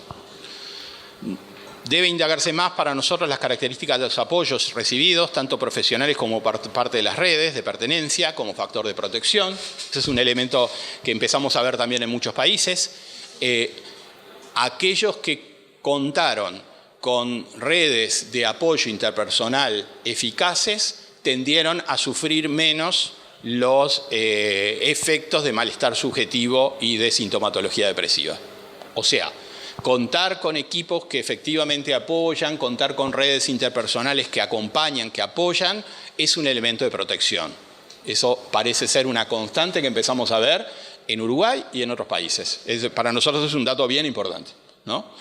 Debe indagarse más para nosotros las características de los apoyos recibidos, tanto profesionales como parte de las redes de pertenencia, como factor de protección. Ese es un elemento que empezamos a ver también en muchos países. Aquellos que contaron con redes de apoyo interpersonal eficaces tendieron a sufrir menos los efectos de malestar subjetivo y de sintomatología depresiva. O sea, contar con equipos que efectivamente apoyan, contar con redes interpersonales que acompañan, que apoyan, es un elemento de protección. Eso parece ser una constante que empezamos a ver en Uruguay y en otros países. Para nosotros es un dato bien importante, ¿no?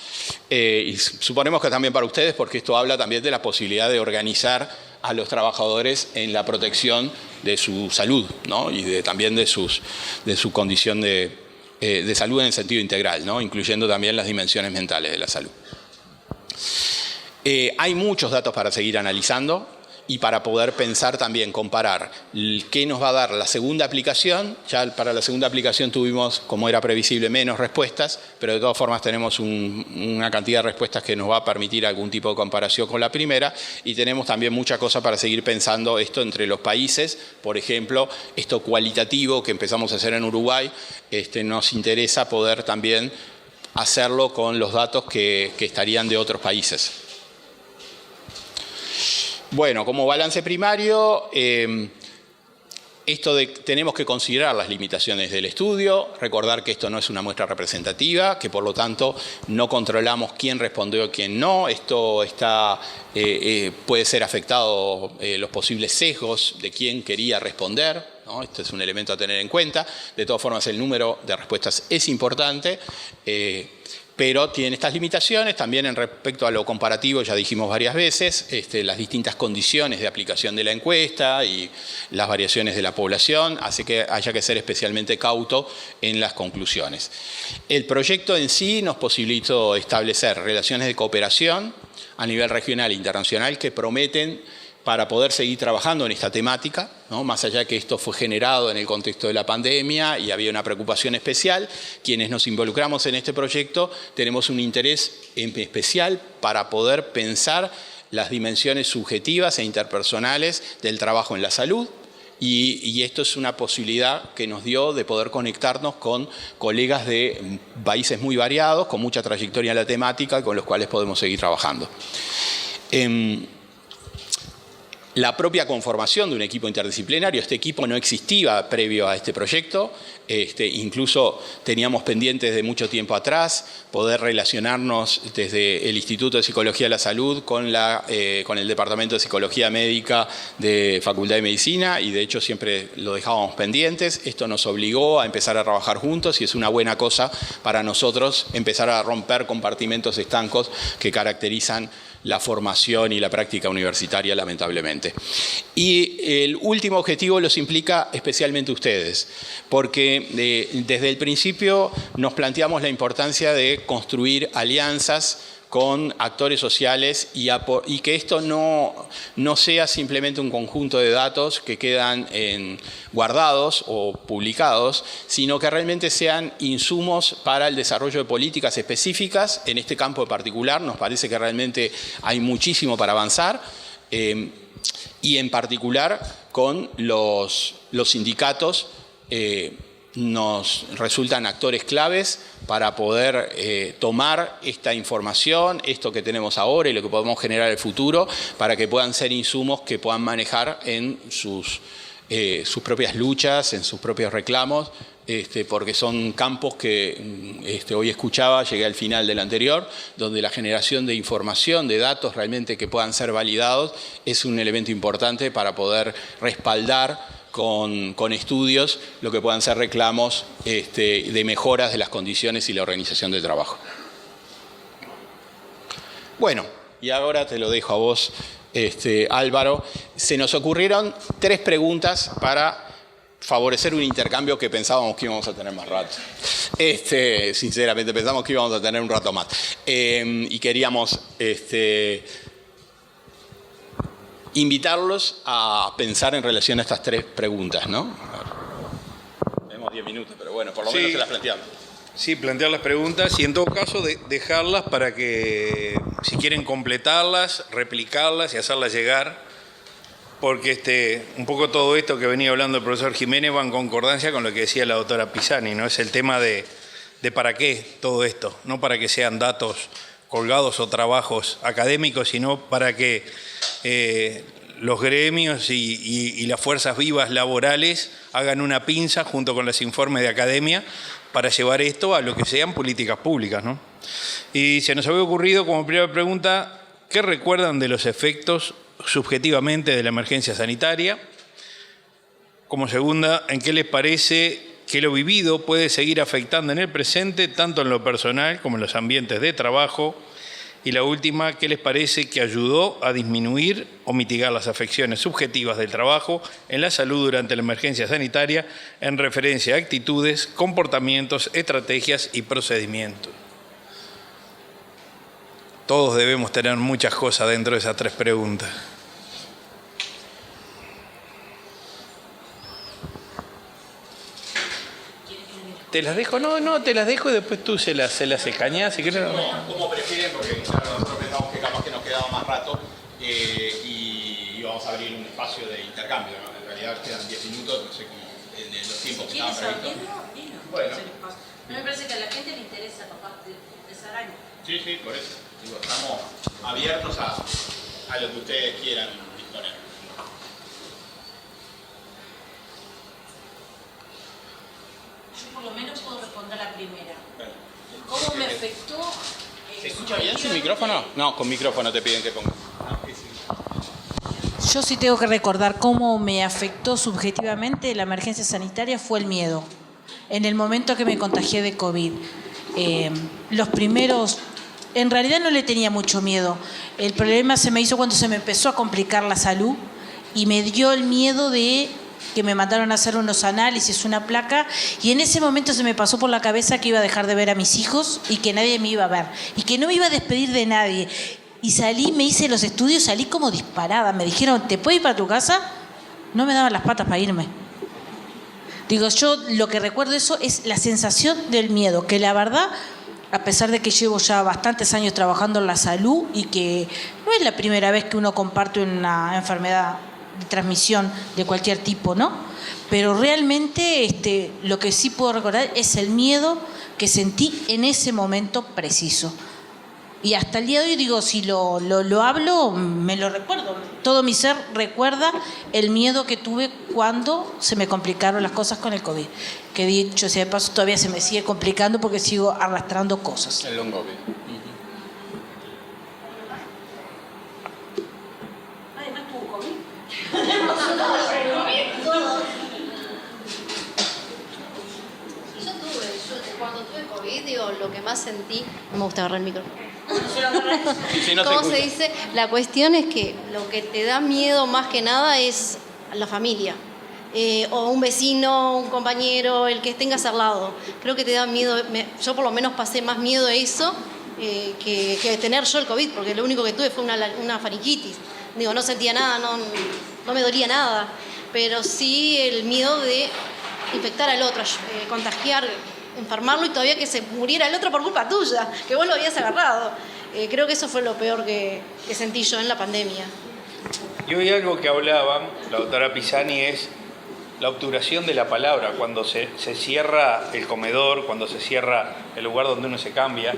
Y suponemos que también para ustedes, porque esto habla también de la posibilidad de organizar a los trabajadores en la protección de su salud, ¿no? Y también de su condición de salud en el sentido integral, ¿no? Incluyendo también las dimensiones mentales de la salud. Hay muchos datos para seguir analizando y para poder pensar también, comparar qué nos va a dar la segunda aplicación. Ya para la segunda aplicación tuvimos, como era previsible, menos respuestas, pero de todas formas tenemos una cantidad de respuestas que nos va a permitir algún tipo de comparación con la primera, y tenemos también mucha cosa para seguir pensando esto entre los países. Por ejemplo, esto cualitativo que empezamos a hacer en Uruguay, nos interesa poder también hacerlo con los datos que estarían de otros países. Bueno, como balance primario, tenemos que considerar las limitaciones del estudio, recordar que esto no es una muestra representativa, que por lo tanto no controlamos quién respondió y quién no. Esto puede ser afectado los posibles sesgos de quién quería responder, ¿no? Este es un elemento a tener en cuenta. De todas formas, el número de respuestas es importante, pero tiene estas limitaciones. También en respecto a lo comparativo, ya dijimos varias veces, las distintas condiciones de aplicación de la encuesta y las variaciones de la población hace que haya que ser especialmente cauto en las conclusiones. El proyecto en sí nos posibilitó establecer relaciones de cooperación a nivel regional e internacional que prometen para poder seguir trabajando en esta temática, ¿no? Más allá que esto fue generado en el contexto de la pandemia y había una preocupación especial, quienes nos involucramos en este proyecto tenemos un interés especial para poder pensar las dimensiones subjetivas e interpersonales del trabajo en la salud. Y esto es una posibilidad que nos dio de poder conectarnos con colegas de países muy variados, con mucha trayectoria en la temática, con los cuales podemos seguir trabajando. La propia conformación de un equipo interdisciplinario, este equipo no existía previo a este proyecto, incluso teníamos pendientes de mucho tiempo atrás poder relacionarnos desde el Instituto de Psicología de la Salud con el Departamento de Psicología Médica de Facultad de Medicina, y de hecho siempre lo dejábamos pendientes. Esto nos obligó a empezar a trabajar juntos y es una buena cosa para nosotros empezar a romper compartimentos estancos que caracterizan la formación y la práctica universitaria, lamentablemente. Y el último objetivo los implica especialmente ustedes, porque desde el principio nos planteamos la importancia de construir alianzas con actores sociales y que esto no sea simplemente un conjunto de datos que quedan guardados o publicados, sino que realmente sean insumos para el desarrollo de políticas específicas. En este campo en particular nos parece que realmente hay muchísimo para avanzar, y en particular con los sindicatos nos resultan actores claves para poder tomar esta información, esto que tenemos ahora y lo que podemos generar en el futuro, para que puedan ser insumos que puedan manejar en sus propias luchas, en sus propios reclamos, porque son campos que hoy escuchaba, llegué al final del anterior, donde la generación de información, de datos realmente que puedan ser validados, es un elemento importante para poder respaldar con estudios lo que puedan ser reclamos de mejoras de las condiciones y la organización del trabajo. Bueno, y ahora te lo dejo a vos, Álvaro. Se nos ocurrieron 3 preguntas para favorecer un intercambio que pensábamos que íbamos a tener más rato. Sinceramente, pensamos que íbamos a tener un rato más. Y queríamos invitarlos a pensar en relación a estas 3 preguntas, ¿no? Tenemos 10 minutos, pero bueno, por lo menos se las planteamos. Sí, plantear las preguntas y en todo caso dejarlas para que, si quieren completarlas, replicarlas y hacerlas llegar, porque un poco todo esto que venía hablando el profesor Jiménez va en concordancia con lo que decía la doctora Pisani, ¿no? Es el tema de para qué todo esto, no para que sean datos colgados o trabajos académicos, sino para que los gremios y las fuerzas vivas laborales hagan una pinza junto con los informes de academia para llevar esto a lo que sean políticas públicas, ¿no? Y se nos había ocurrido como primera pregunta, ¿qué recuerdan de los efectos subjetivamente de la emergencia sanitaria? Como segunda, ¿en qué les parece que lo vivido puede seguir afectando en el presente, tanto en lo personal como en los ambientes de trabajo? Y la última, ¿qué les parece que ayudó a disminuir o mitigar las afecciones subjetivas del trabajo en la salud durante la emergencia sanitaria en referencia a actitudes, comportamientos, estrategias y procedimientos? Todos debemos tener muchas cosas dentro de esas 3 preguntas. ¿Te las dejo? No, te las dejo y después tú se las escañás, si querés. Como prefieren, porque nosotros pensamos que capaz que nos quedaba más rato y vamos a abrir un espacio de intercambio, ¿no? En realidad quedan 10 minutos, no sé cómo, en los tiempos que estaban previstos. Bueno. Me parece que a la gente le interesa capaz de empezar algo. Sí, por eso. Digo, estamos abiertos a lo que ustedes quieran disponer. Yo por lo menos puedo responder la primera. ¿Cómo me afectó? ¿Se escucha bien sin micrófono? No, con micrófono te piden que ponga. Yo sí tengo que recordar cómo me afectó subjetivamente la emergencia sanitaria fue el miedo. En el momento que me contagié de COVID, los primeros, en realidad no le tenía mucho miedo. El problema se me hizo cuando se me empezó a complicar la salud y me dio el miedo de que me mandaron a hacer unos análisis, una placa, y en ese momento se me pasó por la cabeza que iba a dejar de ver a mis hijos y que nadie me iba a ver y que no me iba a despedir de nadie. Y salí, me hice los estudios, salí como disparada. Me dijeron, ¿te puedes ir para tu casa? No me daban las patas para irme. Digo, yo lo que recuerdo de eso es la sensación del miedo, que la verdad, a pesar de que llevo ya bastantes años trabajando en la salud y que no es la primera vez que uno comparte una enfermedad de transmisión de cualquier tipo, ¿no? Pero realmente lo que sí puedo recordar es el miedo que sentí en ese momento preciso. Y hasta el día de hoy, digo, si lo hablo, me lo recuerdo. Todo mi ser recuerda el miedo que tuve cuando se me complicaron las cosas con el COVID. Que dicho sea de paso, todavía se me sigue complicando porque sigo arrastrando cosas. El long COVID. Además tuvo COVID. Cuando tuve COVID, digo, lo que más sentí, no me gusta agarrar el micrófono. Si no ¿Cómo se se escucha. dice? La cuestión es que lo que te da miedo más que nada es la familia. O un vecino, un compañero, el que tengas al lado. Creo que te da miedo, yo por lo menos pasé más miedo a eso que tener yo el COVID, porque lo único que tuve fue una faringitis. Digo, no sentía nada, no me dolía nada, pero sí el miedo de infectar al otro, contagiar, enfermarlo y todavía que se muriera el otro por culpa tuya, que vos lo habías agarrado. Creo que eso fue lo peor que sentí yo en la pandemia. Y hoy algo que hablaba la doctora Pisani es la obturación de la palabra, cuando se cierra el comedor, cuando se cierra el lugar donde uno se cambia.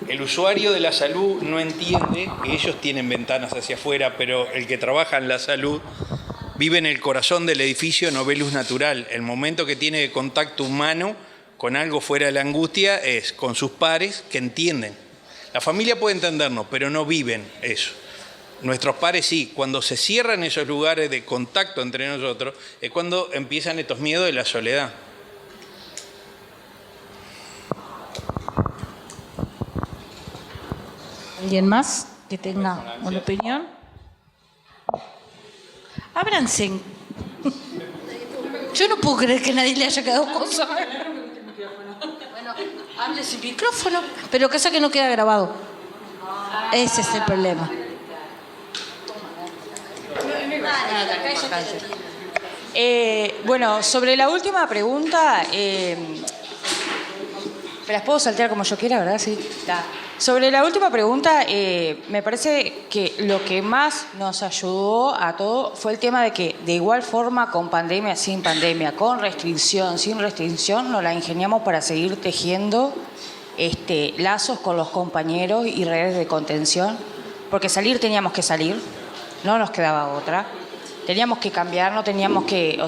El usuario de la salud no entiende que ellos tienen ventanas hacia afuera, pero el que trabaja en la salud vive en el corazón del edificio, no ve luz natural. El momento que tiene contacto humano con algo fuera de la angustia es con sus pares que entienden. La familia puede entendernos, pero no viven eso. Nuestros pares sí. Cuando se cierran esos lugares de contacto entre nosotros, es cuando empiezan estos miedos de la soledad. ¿Alguien más que tenga una opinión? Ábranse. Yo no puedo creer que nadie le haya quedado cosa. Bueno, hable sin micrófono, pero que no queda grabado. Ese es el problema. Bueno, sobre la última pregunta, me las puedo saltear como yo quiera, ¿verdad? Sí. Sobre la última pregunta, me parece que lo que más nos ayudó a todo fue el tema de que de igual forma, con pandemia, sin pandemia, con restricción, sin restricción, nos la ingeniamos para seguir tejiendo lazos con los compañeros y redes de contención, porque salir teníamos que salir, no nos quedaba otra. Teníamos que cambiar, no teníamos que,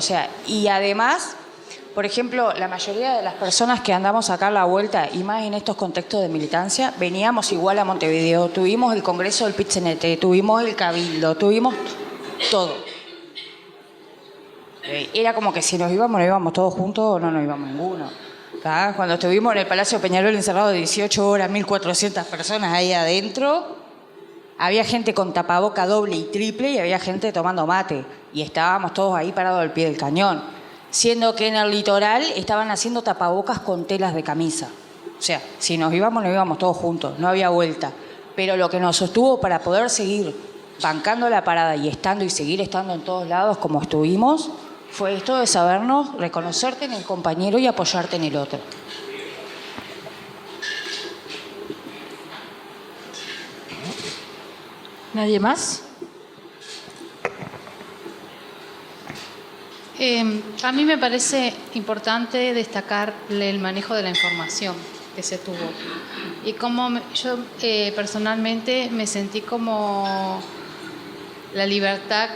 y además, por ejemplo, la mayoría de las personas que andamos acá a la vuelta, y más en estos contextos de militancia, veníamos igual a Montevideo, tuvimos el Congreso del PIT-CNT, tuvimos el Cabildo, tuvimos todo. Era como que si nos íbamos todos juntos o no nos íbamos ninguno. ¿Tá? Cuando estuvimos en el Palacio Peñarol encerrado 18 horas, 1.400 personas ahí adentro, había gente con tapaboca doble y triple y había gente tomando mate. Y estábamos todos ahí parados al pie del cañón. Siendo que en el litoral estaban haciendo tapabocas con telas de camisa. O sea, si nos íbamos todos juntos, no había vuelta. Pero lo que nos sostuvo para poder seguir bancando la parada y seguir estando en todos lados como estuvimos, fue esto de sabernos reconocerte en el compañero y apoyarte en el otro. ¿Nadie más? A mí me parece importante destacar el manejo de la información que se tuvo. Y como yo personalmente me sentí como la libertad,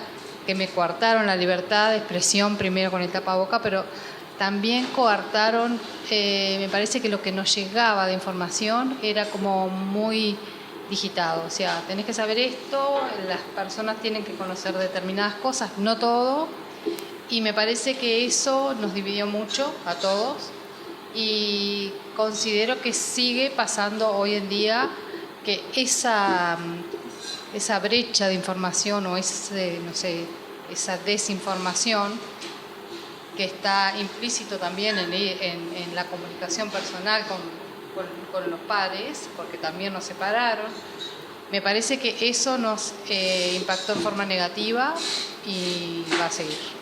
que me coartaron la libertad de expresión primero con el tapaboca, pero también coartaron, me parece que lo que nos llegaba de información era como muy digitado. O sea, tenés que saber esto, las personas tienen que conocer determinadas cosas, no todo. Y me parece que eso nos dividió mucho a todos y considero que sigue pasando hoy en día que esa brecha de información o esa desinformación que está implícito también en la comunicación personal con los pares, porque también nos separaron, Me parece que eso nos impactó en forma negativa y va a seguir.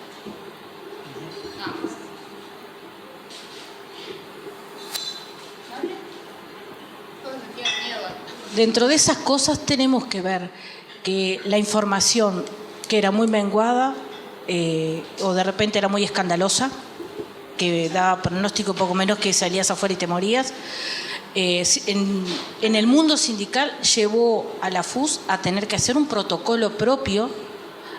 Dentro de esas cosas tenemos que ver que la información que era muy menguada o de repente era muy escandalosa, que daba pronóstico poco menos que salías afuera y te morías, en el mundo sindical llevó a la FUS a tener que hacer un protocolo propio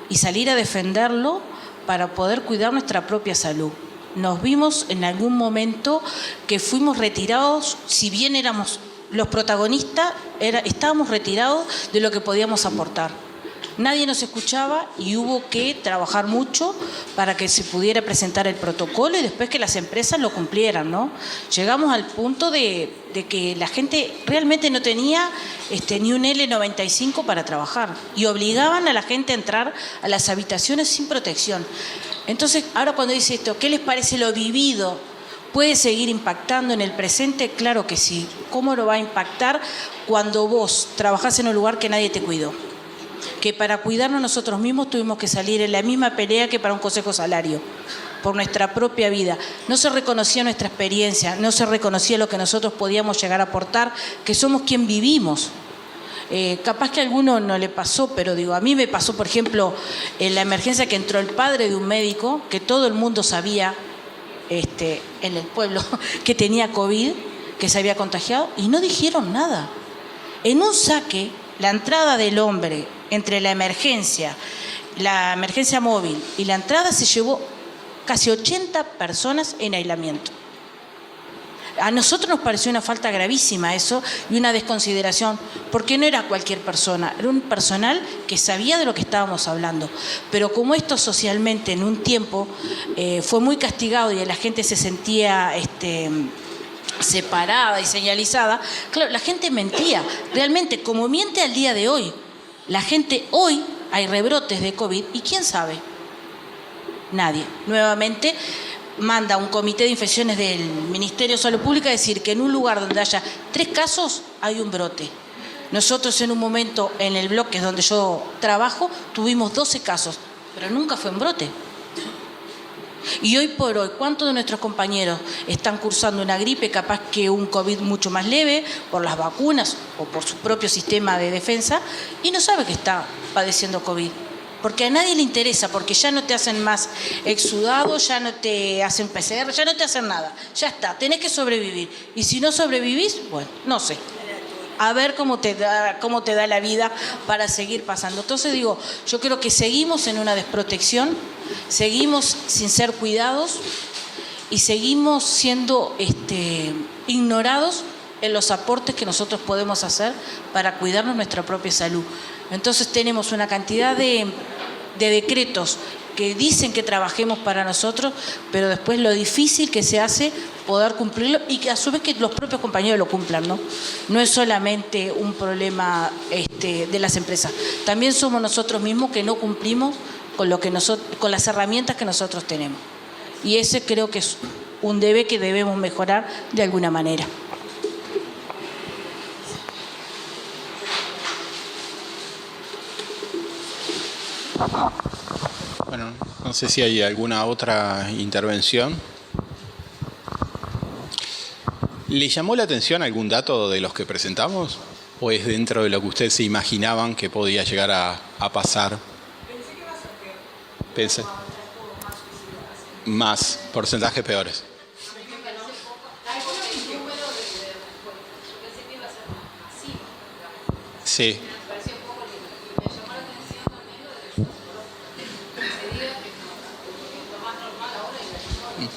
y salir a defenderlo para poder cuidar nuestra propia salud. Nos vimos en algún momento que fuimos retirados, si bien éramos los protagonistas, estábamos retirados de lo que podíamos aportar. Nadie nos escuchaba y hubo que trabajar mucho para que se pudiera presentar el protocolo y después que las empresas lo cumplieran, ¿no? Llegamos al punto de que la gente realmente no tenía ni un L95 para trabajar y obligaban a la gente a entrar a las habitaciones sin protección. Entonces, ahora cuando dice esto, ¿qué les parece lo vivido? ¿Puede seguir impactando en el presente? Claro que sí. ¿Cómo lo va a impactar cuando vos trabajás en un lugar que nadie te cuidó? Que para cuidarnos nosotros mismos tuvimos que salir en la misma pelea que para un consejo salario, por nuestra propia vida. No se reconocía nuestra experiencia, no se reconocía lo que nosotros podíamos llegar a aportar, que somos quien vivimos. Capaz que a alguno no le pasó, pero digo, a mí me pasó, por ejemplo, en la emergencia que entró el padre de un médico, que todo el mundo sabía en el pueblo que tenía COVID, que se había contagiado, y no dijeron nada. En un saque, la entrada del hombre entre la emergencia móvil y la entrada se llevó casi 80 personas en aislamiento. A nosotros nos pareció una falta gravísima eso y una desconsideración, porque no era cualquier persona, era un personal que sabía de lo que estábamos hablando. Pero como esto socialmente en un tiempo fue muy castigado y la gente se sentía separada y señalizada, claro, la gente mentía. Realmente, como miente al día de hoy, la gente hoy hay rebrotes de COVID y ¿quién sabe? Nadie. Nuevamente manda un comité de infecciones del Ministerio de Salud Pública a decir que en un lugar donde haya 3 casos hay un brote. Nosotros en un momento en el bloque donde yo trabajo tuvimos 12 casos, pero nunca fue un brote. Y hoy por hoy, ¿cuántos de nuestros compañeros están cursando una gripe, capaz que un COVID mucho más leve, por las vacunas o por su propio sistema de defensa, y no sabe que está padeciendo COVID? Porque a nadie le interesa, porque ya no te hacen más exudado, ya no te hacen PCR, ya no te hacen nada. Ya está, tenés que sobrevivir. Y si no sobrevivís, bueno, no sé. A ver cómo te da la vida para seguir pasando. Entonces digo, yo creo que seguimos en una desprotección, seguimos sin ser cuidados y seguimos siendo ignorados en los aportes que nosotros podemos hacer para cuidarnos nuestra propia salud. Entonces tenemos una cantidad de decretos que dicen que trabajemos para nosotros, pero después lo difícil que se hace poder cumplirlo y que a su vez que los propios compañeros lo cumplan, ¿no? No es solamente un problema de las empresas, también somos nosotros mismos que no cumplimos con las herramientas que nosotros tenemos. Y ese creo que es un debe que debemos mejorar de alguna manera. Bueno, no sé si hay alguna otra intervención. ¿Le llamó la atención algún dato de los que presentamos? ¿O es dentro de lo que ustedes se imaginaban que podía llegar a pasar? Pensé que iba a ser peor. Pensé. Más porcentajes peores. Sí.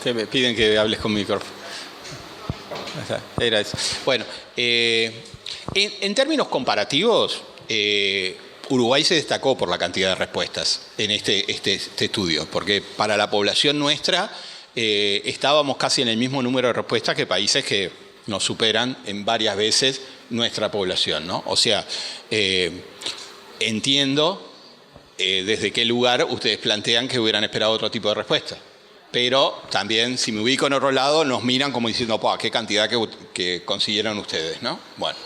Te me piden que hables con micrófono. Era eso. Bueno, en términos comparativos, Uruguay se destacó por la cantidad de respuestas en este estudio, porque para la población nuestra estábamos casi en el mismo número de respuestas que países que nos superan en varias veces nuestra población, ¿no? O sea, entiendo desde qué lugar ustedes plantean que hubieran esperado otro tipo de respuesta. Pero también, si me ubico en otro lado, nos miran como diciendo, qué cantidad que consiguieron ustedes, ¿no? Bueno.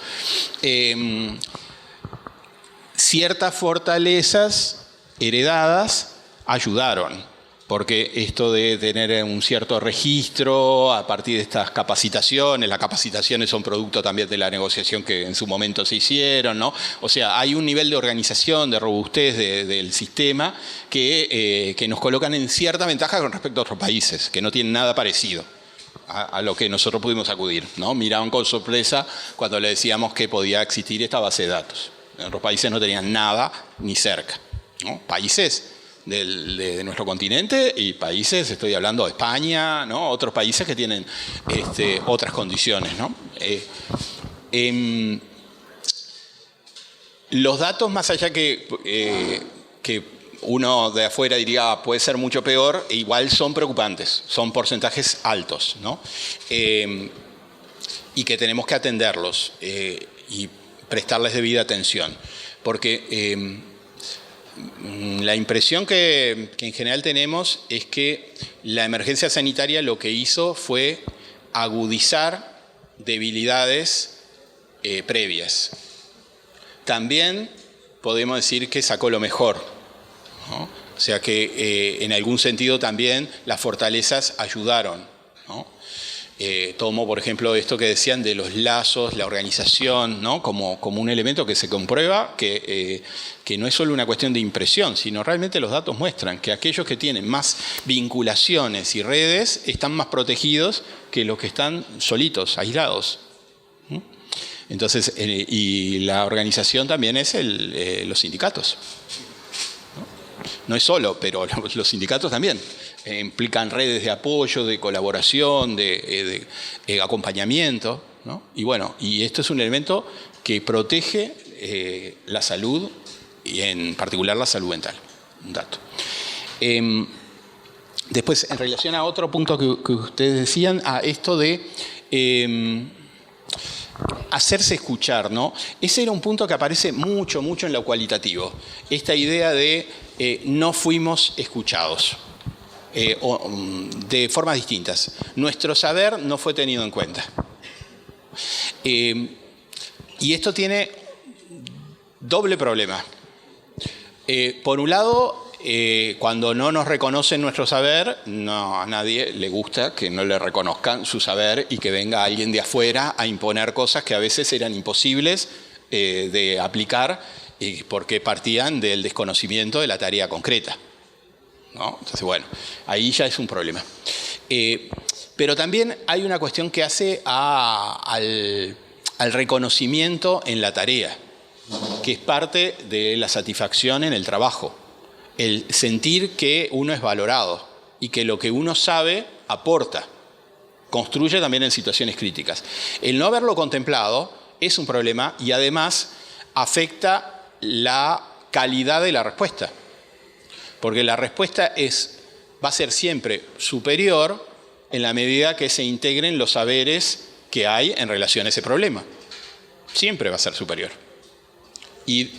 ciertas fortalezas heredadas ayudaron. Porque esto de tener un cierto registro a partir de estas capacitaciones, las capacitaciones son producto también de la negociación que en su momento se hicieron, ¿no? O sea, hay un nivel de organización, de robustez del sistema que nos colocan en cierta ventaja con respecto a otros países, que no tienen nada parecido a lo que nosotros pudimos acudir, ¿no? Miraban con sorpresa cuando le decíamos que podía existir esta base de datos. En otros países no tenían nada ni cerca, ¿no? Países de nuestro continente y países, estoy hablando de España, ¿no? Otros países que tienen otras condiciones, ¿no? Los datos, más allá que uno de afuera diría puede ser mucho peor, igual son preocupantes, son porcentajes altos, ¿no? Y que tenemos que atenderlos y prestarles debida atención, porque la impresión que en general tenemos es que la emergencia sanitaria lo que hizo fue agudizar debilidades previas. También podemos decir que sacó lo mejor, ¿no? O sea que en algún sentido también las fortalezas ayudaron, ¿no? Tomo, por ejemplo, esto que decían de los lazos, la organización, ¿no? como un elemento que se comprueba que no es solo una cuestión de impresión, sino realmente los datos muestran que aquellos que tienen más vinculaciones y redes están más protegidos que los que están solitos, aislados. Entonces, y la organización también es los sindicatos. No es solo, pero los sindicatos también. Implican redes de apoyo, de colaboración, de acompañamiento, ¿no? Y bueno, y esto es un elemento que protege la salud y en particular la salud mental. Un dato. Después, en relación a otro punto que ustedes decían, a esto de hacerse escuchar, ¿no? Ese era un punto que aparece mucho en lo cualitativo. Esta idea de no fuimos escuchados. De formas distintas. Nuestro saber no fue tenido en cuenta. Y esto tiene doble problema. Por un lado, cuando no nos reconocen nuestro saber, a nadie le gusta que no le reconozcan su saber y que venga alguien de afuera a imponer cosas que a veces eran imposibles de aplicar porque partían del desconocimiento de la tarea concreta, ¿no? Entonces, bueno, ahí ya es un problema. Pero también hay una cuestión que hace al reconocimiento en la tarea, que es parte de la satisfacción en el trabajo. El sentir que uno es valorado y que lo que uno sabe aporta, construye también en situaciones críticas. El no haberlo contemplado es un problema y además afecta la calidad de la respuesta. Porque la respuesta va a ser siempre superior en la medida que se integren los saberes que hay en relación a ese problema. Siempre va a ser superior. Y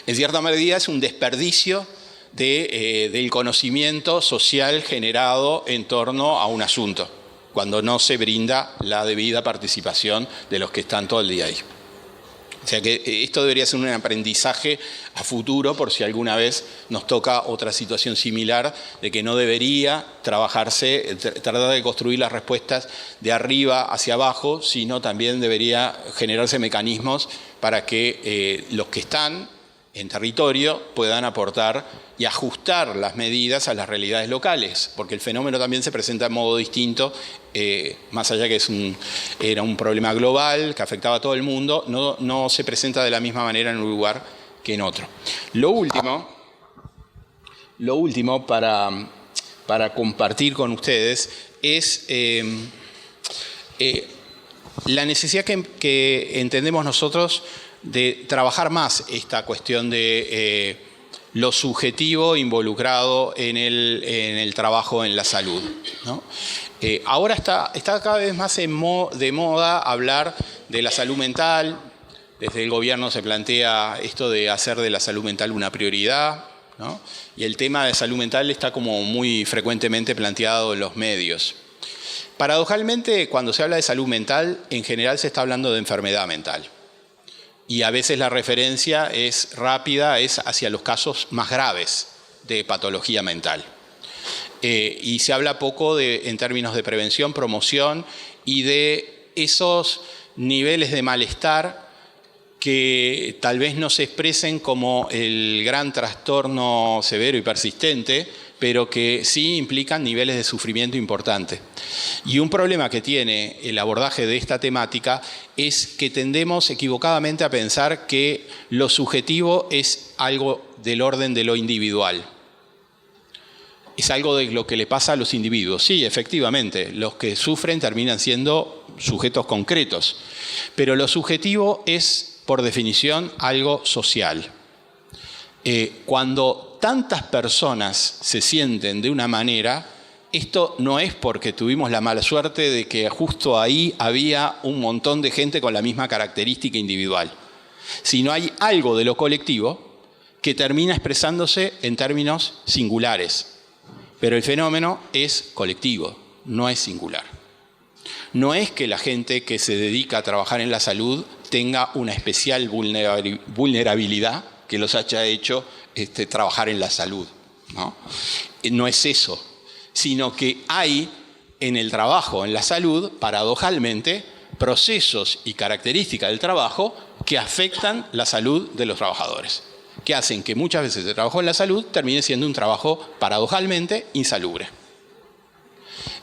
en cierta medida es un desperdicio del conocimiento social generado en torno a un asunto, cuando no se brinda la debida participación de los que están todo el día ahí. O sea que esto debería ser un aprendizaje a futuro por si alguna vez nos toca otra situación similar de que no debería tratar de construir las respuestas de arriba hacia abajo, sino también debería generarse mecanismos para que los que están en territorio puedan aportar y ajustar las medidas a las realidades locales, porque el fenómeno también se presenta de modo distinto, más allá que era un problema global que afectaba a todo el mundo, no se presenta de la misma manera en un lugar que en otro. Lo último para compartir con ustedes es la necesidad que entendemos nosotros de trabajar más esta cuestión de lo subjetivo involucrado en el trabajo en la salud, ¿no? Ahora está cada vez más de moda hablar de la salud mental. Desde el gobierno se plantea esto de hacer de la salud mental una prioridad, ¿no? Y el tema de salud mental está como muy frecuentemente planteado en los medios. Paradojalmente, cuando se habla de salud mental, en general se está hablando de enfermedad mental. y a veces la referencia es rápida, es hacia los casos más graves de patología mental. Y se habla poco en términos de prevención, promoción y de esos niveles de malestar que tal vez no se expresen como el gran trastorno severo y persistente, pero que sí implican niveles de sufrimiento importantes. Y un problema que tiene el abordaje de esta temática es que tendemos equivocadamente a pensar que lo subjetivo es algo del orden de lo individual. Es algo de lo que le pasa a los individuos. Sí, efectivamente, los que sufren terminan siendo sujetos concretos, pero lo subjetivo es, por definición, algo social. Cuando tantas personas se sienten de una manera, esto no es porque tuvimos la mala suerte de que justo ahí había un montón de gente con la misma característica individual, sino hay algo de lo colectivo que termina expresándose en términos singulares. Pero el fenómeno es colectivo, no es singular. No es que la gente que se dedica a trabajar en la salud tenga una especial vulnerabilidad que los haya hecho trabajar en la salud, ¿no? No es eso, sino que hay en el trabajo, en la salud, paradojalmente, procesos y características del trabajo que afectan la salud de los trabajadores, que hacen que muchas veces el trabajo en la salud termine siendo un trabajo paradojalmente insalubre.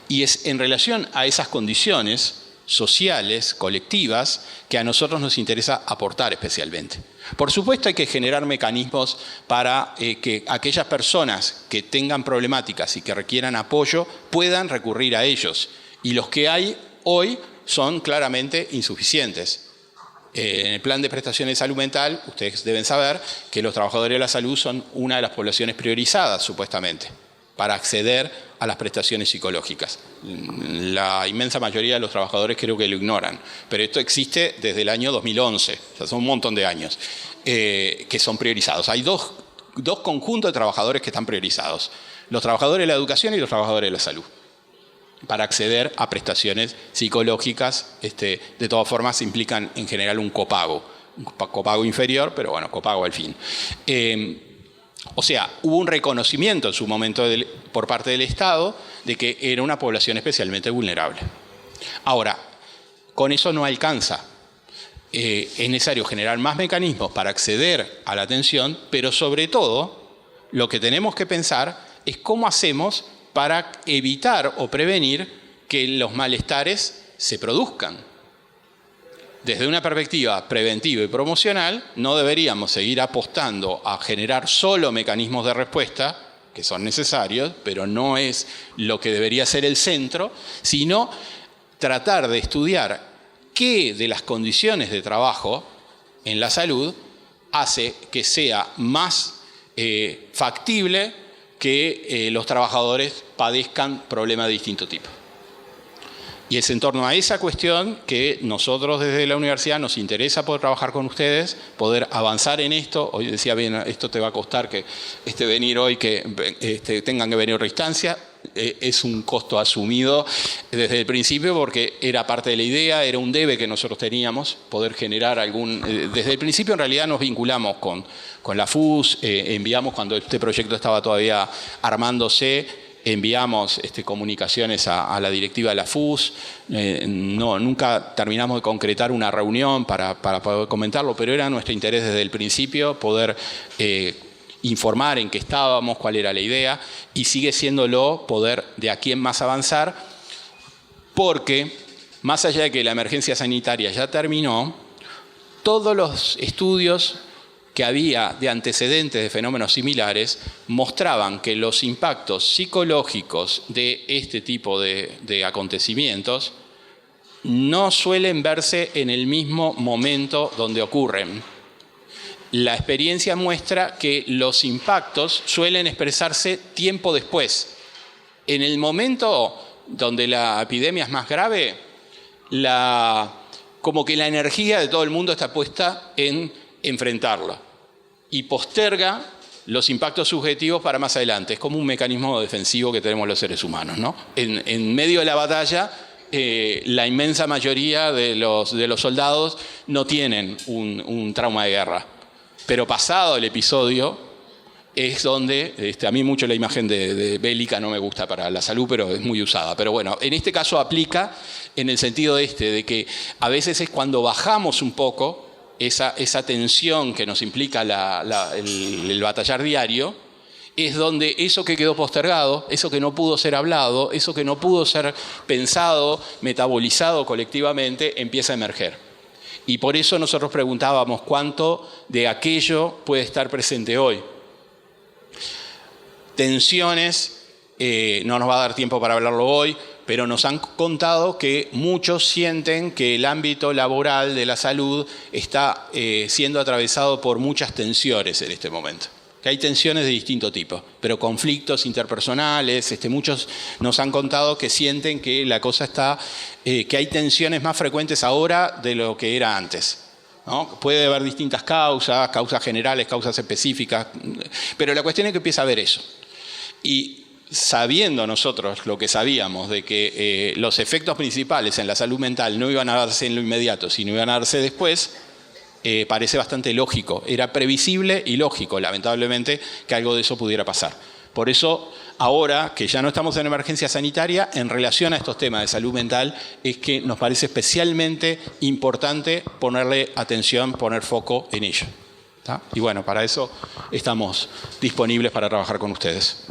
Y es en relación a esas condiciones sociales, colectivas, que a nosotros nos interesa aportar especialmente. Por supuesto hay que generar mecanismos para que aquellas personas que tengan problemáticas y que requieran apoyo puedan recurrir a ellos. Y los que hay hoy son claramente insuficientes. En el plan de prestaciones de salud mental, ustedes deben saber que los trabajadores de la salud son una de las poblaciones priorizadas, supuestamente, para acceder a las prestaciones psicológicas. La inmensa mayoría de los trabajadores creo que lo ignoran, pero esto existe desde el año 2011, o sea, son un montón de años, que son priorizados. Hay dos conjuntos de trabajadores que están priorizados, los trabajadores de la educación y los trabajadores de la salud, para acceder a prestaciones psicológicas. De todas formas implican en general un copago inferior, pero bueno, copago al fin. O sea, hubo un reconocimiento en su momento por parte del Estado de que era una población especialmente vulnerable. Ahora, con eso no alcanza. Es necesario generar más mecanismos para acceder a la atención, pero sobre todo lo que tenemos que pensar es cómo hacemos para evitar o prevenir que los malestares se produzcan. Desde una perspectiva preventiva y promocional, no deberíamos seguir apostando a generar solo mecanismos de respuesta, que son necesarios, pero no es lo que debería ser el centro, sino tratar de estudiar qué de las condiciones de trabajo en la salud hace que sea más factible que los trabajadores padezcan problemas de distinto tipo. Y es en torno a esa cuestión que nosotros desde la universidad nos interesa poder trabajar con ustedes, poder avanzar en esto. Hoy decía, bien, esto te va a costar que venir hoy, que tengan que venir a otra instancia. Es un costo asumido desde el principio porque era parte de la idea, era un debe que nosotros teníamos, poder generar desde el principio en realidad nos vinculamos con la FUS, enviamos cuando este proyecto estaba todavía armándose, enviamos comunicaciones a la directiva de la FUS, nunca terminamos de concretar una reunión para poder comentarlo, pero era nuestro interés desde el principio poder informar en qué estábamos, cuál era la idea, y sigue siéndolo poder de aquí en más avanzar, porque más allá de que la emergencia sanitaria ya terminó, todos los estudios que había de antecedentes de fenómenos similares mostraban que los impactos psicológicos de este tipo de acontecimientos no suelen verse en el mismo momento donde ocurren. La experiencia muestra que los impactos suelen expresarse tiempo después. En el momento donde la epidemia es más grave, como que la energía de todo el mundo está puesta en enfrentarla y posterga los impactos subjetivos para más adelante. Es como un mecanismo defensivo que tenemos los seres humanos, ¿no? En medio de la batalla la inmensa mayoría de los soldados no tienen un trauma de guerra. Pero pasado el episodio es donde, a mí mucho la imagen de bélica no me gusta para la salud, pero es muy usada. Pero bueno, en este caso aplica en el sentido de que a veces es cuando bajamos un poco esa tensión que nos implica el batallar diario, es donde eso que quedó postergado, eso que no pudo ser hablado, eso que no pudo ser pensado, metabolizado colectivamente, empieza a emerger. Y por eso nosotros preguntábamos cuánto de aquello puede estar presente hoy. Tensiones, no nos va a dar tiempo para hablarlo hoy, pero nos han contado que muchos sienten que el ámbito laboral de la salud está siendo atravesado por muchas tensiones en este momento. Que hay tensiones de distinto tipo, pero conflictos interpersonales, muchos nos han contado que sienten que la cosa está, que hay tensiones más frecuentes ahora de lo que era antes, ¿no? Puede haber distintas causas generales, causas específicas, pero la cuestión es que empieza a haber eso. Y sabiendo nosotros lo que sabíamos de que los efectos principales en la salud mental no iban a darse en lo inmediato, sino iban a darse después, parece bastante lógico. Era previsible y lógico, lamentablemente, que algo de eso pudiera pasar. Por eso, ahora que ya no estamos en emergencia sanitaria, en relación a estos temas de salud mental, es que nos parece especialmente importante ponerle atención, poner foco en ello. ¿Tá? Y bueno, para eso estamos disponibles para trabajar con ustedes.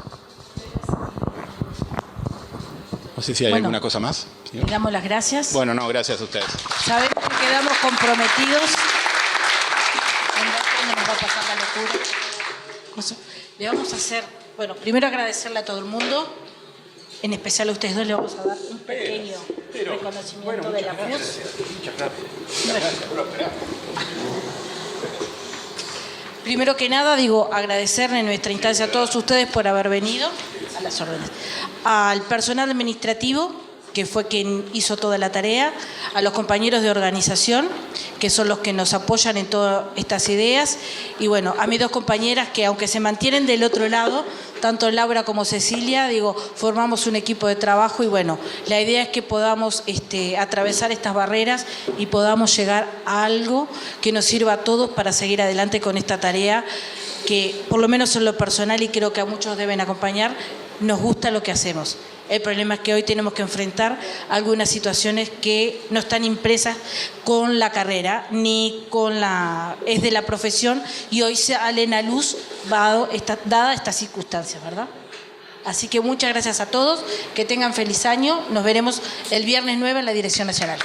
No sé si hay alguna cosa más. ¿Sí? Le damos las gracias. Bueno, no, gracias a ustedes. Sabemos que quedamos comprometidos. En ver cuándo nos va a pasar la locura. Le vamos a hacer, bueno, primero agradecerle a todo el mundo, en especial a ustedes dos le vamos a dar un pequeño reconocimiento de la cruz. Muchas gracias. Primero que nada, agradecerle en nuestra instancia a todos ustedes por haber venido, a las órdenes, al personal administrativo, que fue quien hizo toda la tarea, a los compañeros de organización, que son los que nos apoyan en todas estas ideas, y bueno, a mis dos compañeras que aunque se mantienen del otro lado, tanto Laura como Cecilia, formamos un equipo de trabajo y bueno, la idea es que podamos atravesar estas barreras y podamos llegar a algo que nos sirva a todos para seguir adelante con esta tarea que, por lo menos en lo personal, y creo que a muchos deben acompañar, nos gusta lo que hacemos. El problema es que hoy tenemos que enfrentar algunas situaciones que no están impresas con la carrera, ni es de la profesión, y hoy salen a luz dada estas circunstancias, ¿verdad? Así que muchas gracias a todos, que tengan feliz año, nos veremos el viernes 9 en la Dirección Nacional.